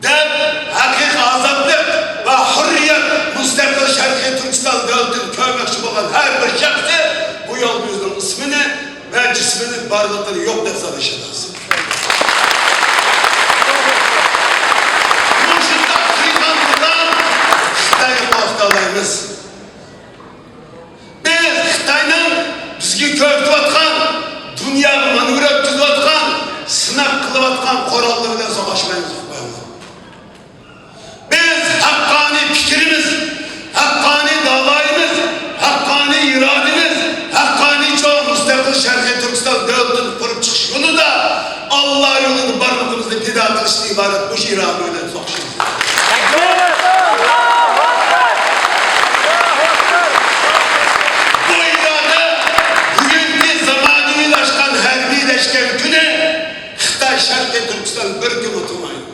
Dem, hakik azadlık ve hürriyet müstakil Şarkı Türkistan devletinin köymekçi olan her bir şahsı bu yol yüzünün ismini ve cisminin varlıkları yok nefes alışırız. Bu şiddet kıymanından Xitay'ın noktalarımız. Biz Xitay'ın bizgi köftü atkan dünya manevra Allah'ın korallarıyla savaşmayız. Biz hakkani fikrimiz, hakkani davayımız, hakkani irademiz, hakkani çoğu müstakil Şerqi Türkistan devletini kurup çıkış yolu da Allah yolunu barmağımızda pida kılışlı ibaret bu iradıyla sokuşuruz. Bu irade bugünkü zamanını aşkan herbi leşken güne Xitay Şerqi Türkistan bir gün unutmayın.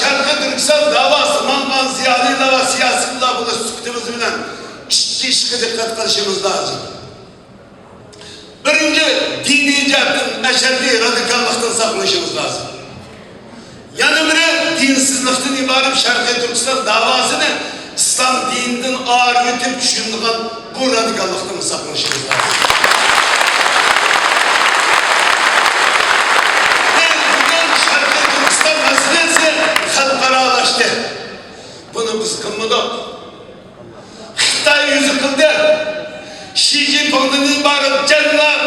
Şerqi Türkistan davası, Mangan ziyadıyla ve siyasıyla bunu sıktığımız bilen ciddi dikkat kılışımız lazım. Birinci, dini cihetten meşerli radikallıktan saklaşımız lazım. Yani biri dinsizlikten ibaret Şerqi Türkistan davasını İslam dininden ağır ötüp düşündüğün bu radikallıktan saklaşımız lazım. Şerqi Türkistan meselesi halkaralaştı. Bunu biz kılmadık. Xitay yüzü kıldı. Xi Jinping'den ibaret cennet,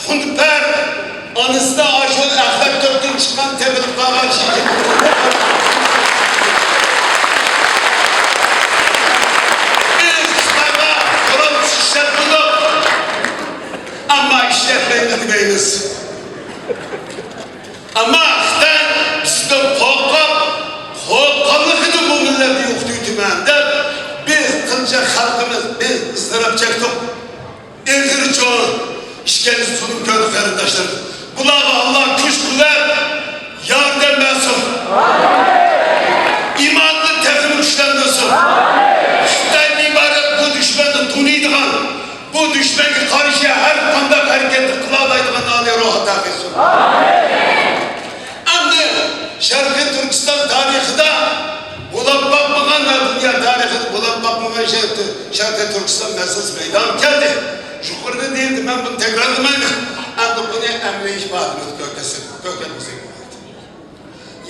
hunper, anısı da aşırı ahlak dörtün çıkan tebrik bağlar Xi Jinping'den. Biz Xitay'da kural şişler bulduk. Ama işletmeyi etmeyiniz. Ama Xitay bizden korkallıkını bu milleti yoktu tümende. Biz kılacak halkımız, biz ızdırap çektik. Ergiri çoğu, işkeniz sunum gördük kardeşler. Kulağı Allah güç kuvvet, yardım versin. İmanlı tekini güçlendirsin. Xitay'ın ibaret bu düşmanı tunuyduğun, bu düşmanı karşı her konuda hareketli kılavdaydığı alıyor o hata etsin. Şerqi Türkistan tarihinde bulab bakmayan ve dünya tarihinde bulab bakmayan Şerqi Türkistan meselesi meydan geldi. Şukurda değildi, ben bunu tekrarlamayayım. Ama bunu emre işbahımız kökemize koydu.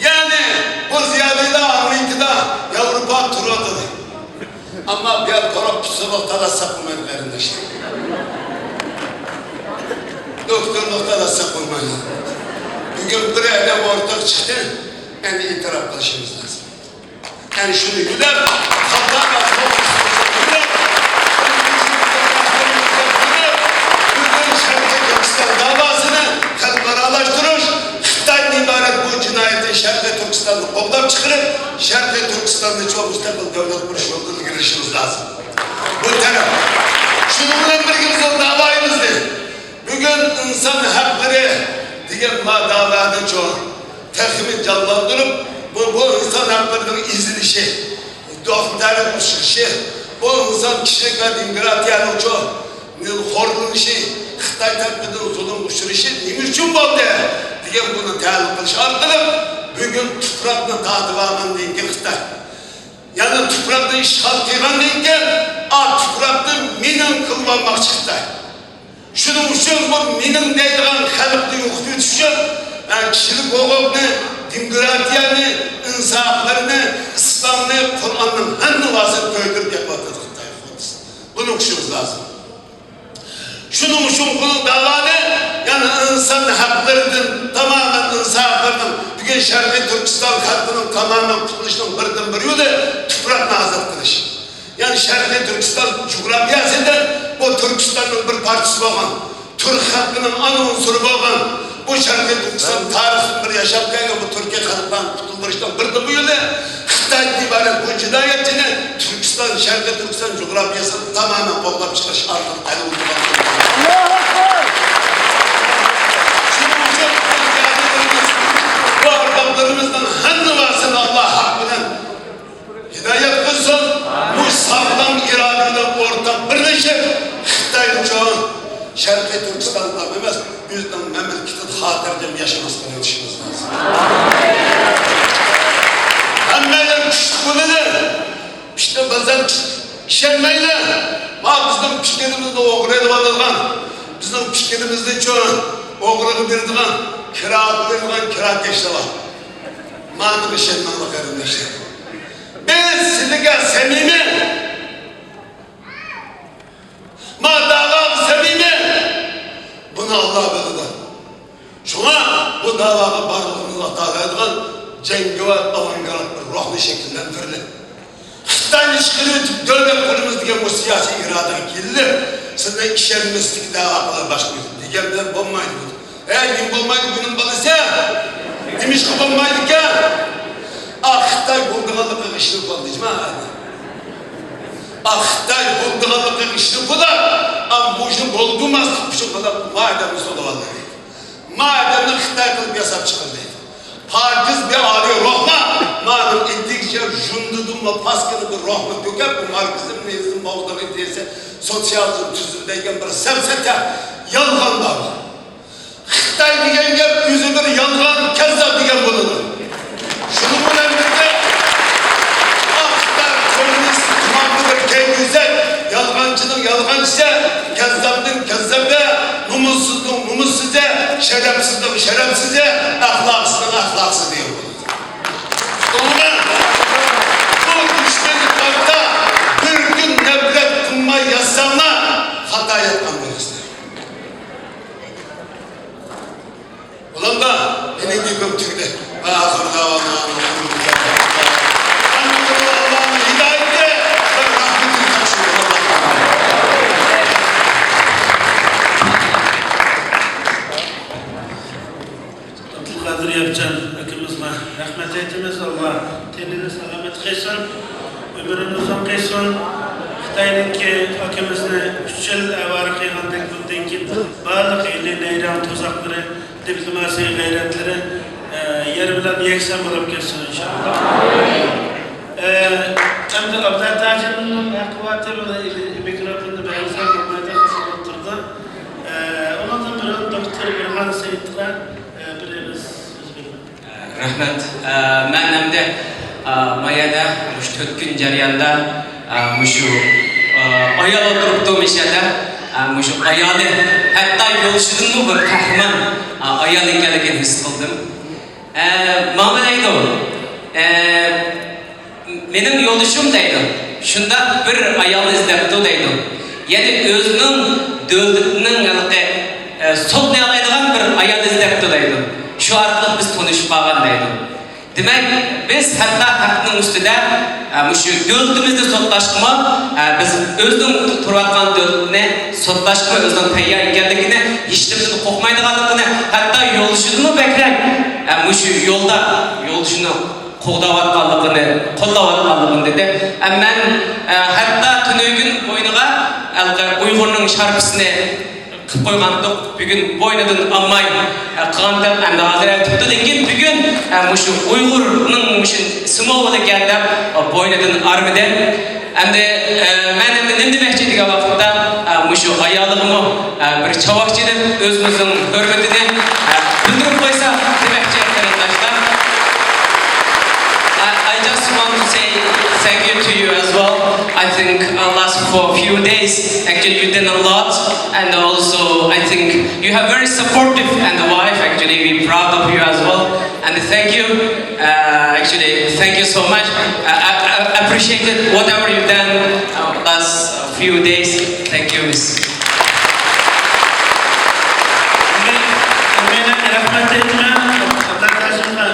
Yani bu ziyadıyla Amerika'da Avrupa turu atadı. Ama bir korupsiyonlukta da sakılmayın kardeşler. Doktorlukta da sakılmayın. Bugün bir evden ortak çıktı, yani itiraf kılışımız lazım. Yani şunu güler, halklar ve korkusumuza güler, bugün Şerqi Türkistan davasını kalkaralaştırır, Xitay'ın ibaret bu cinayetin Şerqi Türkistan'ı kovdap çıkarıp, Şerqi Türkistan'da çok müstakil devlet kuruş yoluna girişimiz lazım. Bu taraf. Şununla birlikte davayımızdı. Bugün insan hakları diyen davadan çoğu tekimi canlandırıp bu insan haklarının izleyişi, doktorun çıkışı, bu insan kişilik ve demokratiyanın çoğu horlanışı, Xitay tarafından zulüm uçuruşu ne için oldu diyen bunu taalluq kılış arkalıp bugün toprakını tadıvanın deyinki Xitay. Yani toprakını işgal kıygan deyinki toprakını minin kılmamak çıktı. Şunun için bu minin deydiğin halkı yoktu düşün, kişilik hukukunu, demokratiyanı, insaflarını, İslam'ını, Kur'an'ın her vasıf köydürüp yapmadık. Bunu kuşumuz lazım. Şunun için bunu davalı, yani insan haklarının, tamamen insaflarının, bugün Şerqi Türkistan halkının tamamen tutuluşunun birden bir yolu, toprakını azat kılış. Yani Şerqi Türkistan coğrafyasında bu Türkistan'ın bir parçası olan, Türk halkının ana unsuru olan, bu Şerqi Türkistan tarihinin bir yaşamkayla bu Türkiye halkından tutulmuştan birden bu yolu, Xitay'ın ibaret bu cinayetini Türkistan, Şerqi Türkistan coğrafyasını tamamen boğulap çıkış artık ele uygulamak. Bu arbaplarımızdan her vasını Allah hakkından hidayet kılsın. Bu sağlam iradeyle ortak birleşip Xitay'ın çoğu Şerqi Türkistan'da emez, bizden memleketin hatırcam yaşamasını yetişimiz lazım. Hammeyle küçük bulunuyor. İşte bazen işenmeyle bizim fikirimizni o'g'irlayib oladigan, bizim fikirimizni çoğu o'g'irlab beradigan, kira beradigan kirakeşlar var. Ma'ni ishonmayman qarindoshlar. Biz sizge semimi, madağa semimi, bunu Allah bilir. Şuna bu davaga barlığını atağıdığın cengivat avantgard bir ruhlu şekillendirildi. Xitayni çıkırıp devlet kurumuz diye bu siyasi iradan kirli, sizde işermeslik dava kılar başlıyordu. Diğerler bulmaydı bu. Eğer kim bulmaydı bunun balısı, demiş ki bulmaydı ki, Xitay bulduğalıkı işini buldu mu? Xitay bulduğalıkı işini buldu, ama bu işin bulduğumaz tutmuşu kadar madem soluvalı. Madem Xitay kılıp yasap çıkıldıydı. Partiz bir ağrıyor rohma, madem indikçe jundudumla paskılı bir rohma döker, bu Marksizm, Leninizm, Mağdur'un diyese, sosyalizm tüzümdeyken bir sepsete yalgan var. Xitay diyen gep yüzü bir yalgan, kezzap diyen bulunur. Şunu bu emrinde, Xitay komünist, kumandlı bir kendinize, yalgancının yalgancısı, kezzaptın kezzapı, numussuzluğun numussuzca, şerefsizliğin şerefsizce, ahlaksızlığın ahlaksız diyor. Sonra bu düşmanlık vakta bir gün nefret kılma yazsanlar hata yapmam verirsin. Ulan da benim gibi Türk'te ahırda Allah'ın hidayeti ve rahmetini taşıyor. Abdülkadir Yapcan hükümüzle rahmet eytimiz. Allah tenini selamet kılsın, ömrünü uzun kılsın. Xitay'daki hükümüzle 3 yıl evvel kıygandık bundan ki bazı ili neyran tuzakları, diplomasi gayretleri yer bilen yeksen bulup gelsin inşallah. Hem de Abdülkadir'in akıvatı ve mikrofonu benzer olmayı da kısım oturdu. Ondan sonra Doktor Burhan Seyit'le Rahmet. Ben hem de Maya'da, şu 4 gün jarayanda, şu ayal oturup işede, şu ayalı, hatta yolculuğun mu bir kahraman ayal ekanligini his kıldım. Mama deydi o, benim yolculuğum deydi, şunda bir ayal izlebdi deydi. Yani özünün dövdüğünün soklayalaydıgan bir ayal izlebdi deydi. Şu arqılıq biz tanışıp bağandaydı. Demek biz hatta hakkının üstüde şu dövdüğümüzde sotlaşkıma biz özünün turvatkan dövdüğüne sotlaşkıma özünün tayyar ekenligini hiçbirimizni kokmaydıganligini hatta yolculuğunu bekrek şu yolculuğunu qoğdavatkanligini, qollavatkanligini dedi. Ben hatta tünögün boynuğa Uygur'un şarkısını kıp koygandık, bugün boynadan almay kıgandık, hem de hazır aytıptı dengen bugün şu Uygur'un sımavılı geldim boynadan armide. Hem de ben ne demekçi diye vakitte şu ayalığımı bir çavakçı edip özümüzün hürmetini bildirip koysa demekçi arkadaşlar. I just want to say thank you to you as well. I think last for a few days, actually you did a lot, and also I think you have very supportive and the wife. Actually, we're proud of you as well, and thank you. Actually, thank you so much. I appreciated whatever you've done last few days. Thank you, Miss.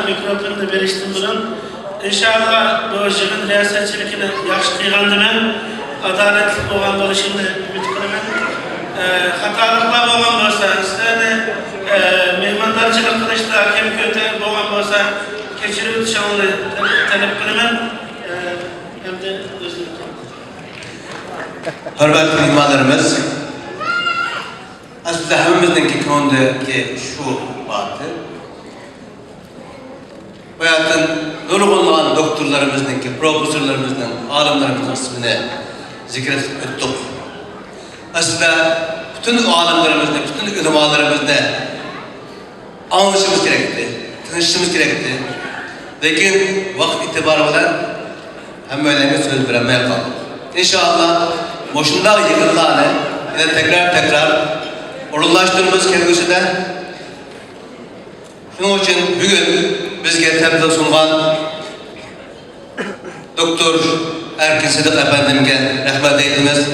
Mikrofonu veriştim bunun. İnşallah bu işin riyasetçilikini yaxşı kıygandımen, adaletli boğan boluşunu ümit kılamen. Hatalıklar boğan bolsa, sizlerine mehmandarçılık kılıçta hakem kötü boğan bolsa, keçirip şanlı talep kılamen. Hem de özür Hürmetli mehmanlarımız, aslında hepimizdeki konudaki şu vardı. Bu hayatın nurgulluğun doktorlarımızın, profesörlerimizin, alimlerimizin ismini zikretip öttük. Aslında bütün alimlerimizde, bütün ulemalarımızda anlaşmamız gerekti, tanışmamız gerekti. Lakin vakit itibarıyla hem öyle söz vermeye kaldık. İnşallah boşunda yıkıldığını yine tekrar orunlaştığımız kelgüsüde şunun için bugün bizge temsil sunulan Doktor Erkin Sıdık Efendim'e rahmet eyleyiz.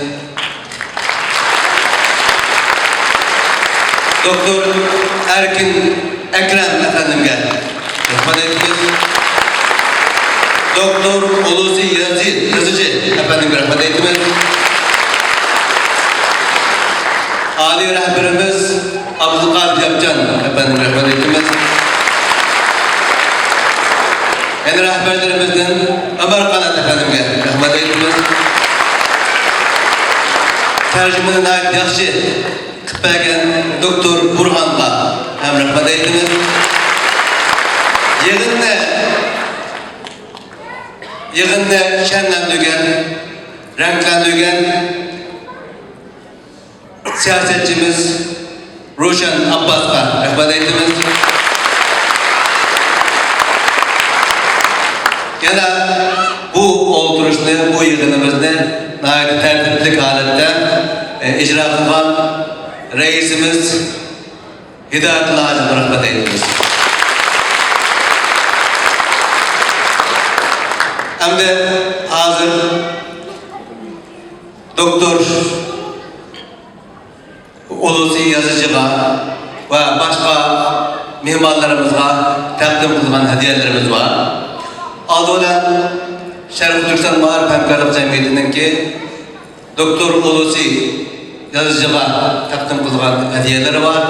Doktor Erkin Ekrem Efendim'e rahmet eyleyiz. Doktor Ulusi Yazıcı Efendim'e rahmet eyleyiz. Ali rehberimiz Abdülkadir Yapcan Efendim'e rahmet eyleyiz. Yani rehberlerimizden Ömer Kanat Efendim'e rahmet eyleyiz. Tercümeni nayet yaxşı kıpaygen Doktor Burhan'la hem rahmet eyleyiz. Yığınla şenlendirgen, renklendirgen siyasetçimiz Ruşen Abbas'a rahmet eyleyiz. Yine bu oturuşunu, bu yığınımızda nayet tertiplik halette icra kılan reisimiz Hidayetullah Hacı'na rahmet eyleyiz. Hem de hazır Doktor Ulusi Yazıcı'na ve başka mihmanlarımıza takdim kılınan hediyelerimiz var. Adı olan Şerif Türkistan Mağarip Hemkarlık Cemiyeti'nin ki Doktor Ulusi Yazıcı'na takdim kılınan hediyeleri var.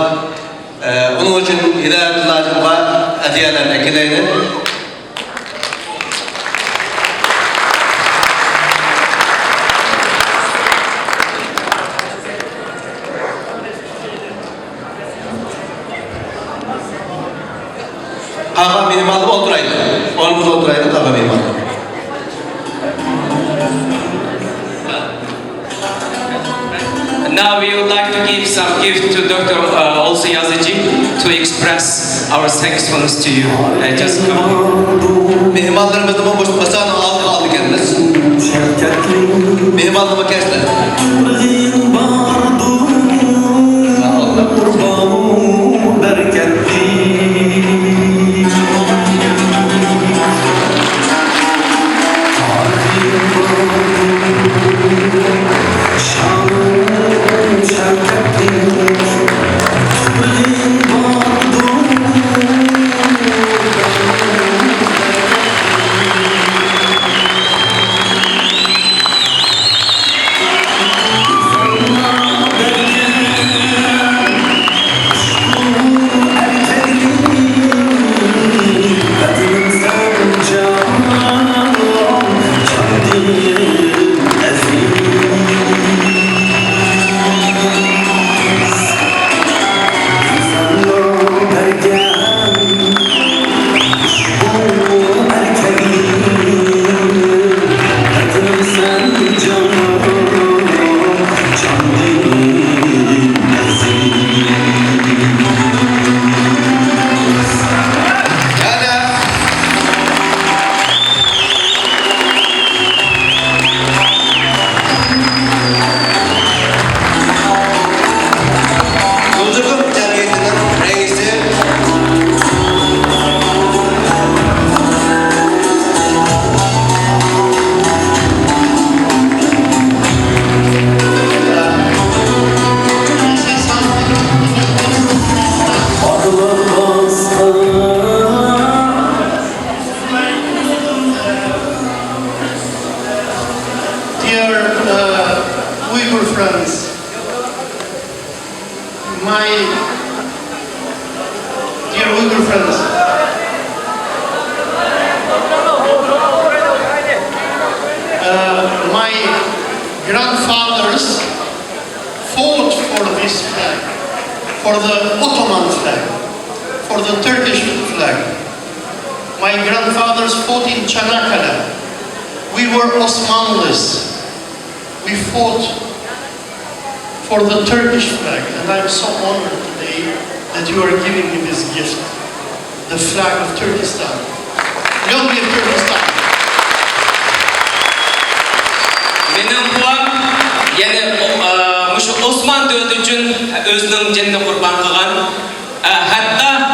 Onun için Hidayetullah Hacı'na hediyeler ekleyelim. Kaka minimalı oturaydı. Olumuz oturaydı, kaka minimalı. Now we would like to give some gift to Dr. Ulusi Yazıcı to express our thankfulness to you. Just come. Mihmanlarımızın boş masanı aldı kendiniz. Mihmanlığımı kesler. My grandfathers fought for this flag, for the Ottoman flag, for the Turkish flag. My grandfathers fought in Çanakkale. We were Osmanlis. We fought for the Turkish flag, and I'm so honored today that you are giving me this gift, the flag of Turkestan. Young Turkestan. Benim buam, yani Osman Dövdü için özünün cennet kurban kılgan. Hatta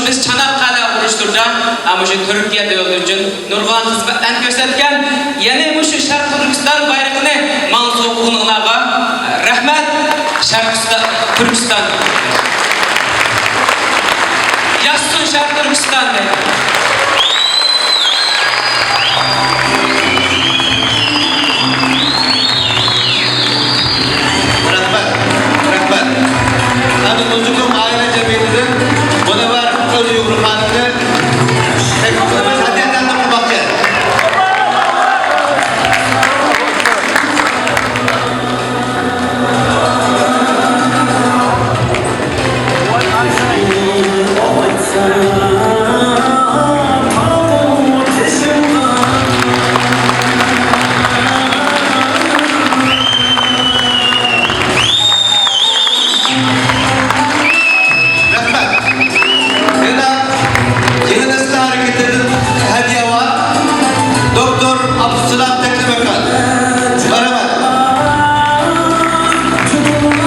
biz Çanakkale vuruşturdu boyunca ama şu Türkiye'de olduğu için nurg'on hizmetlerini gösterken yine şu Şarkı Türkistan bayrağını mansup kılınlarga rahmet Şarkı Türkistan. Yaşsın Şarkı Türkistan. Rahmat. Hani Nuzukum aile cemiyetidir. Buna var öz yumrukanını tekrar hadiyetten de bulmakta. Rahmat. Yeni nesil hareketinin hediye var. Doktor Abdüsselam Teklimekan. Merhaba. Tünel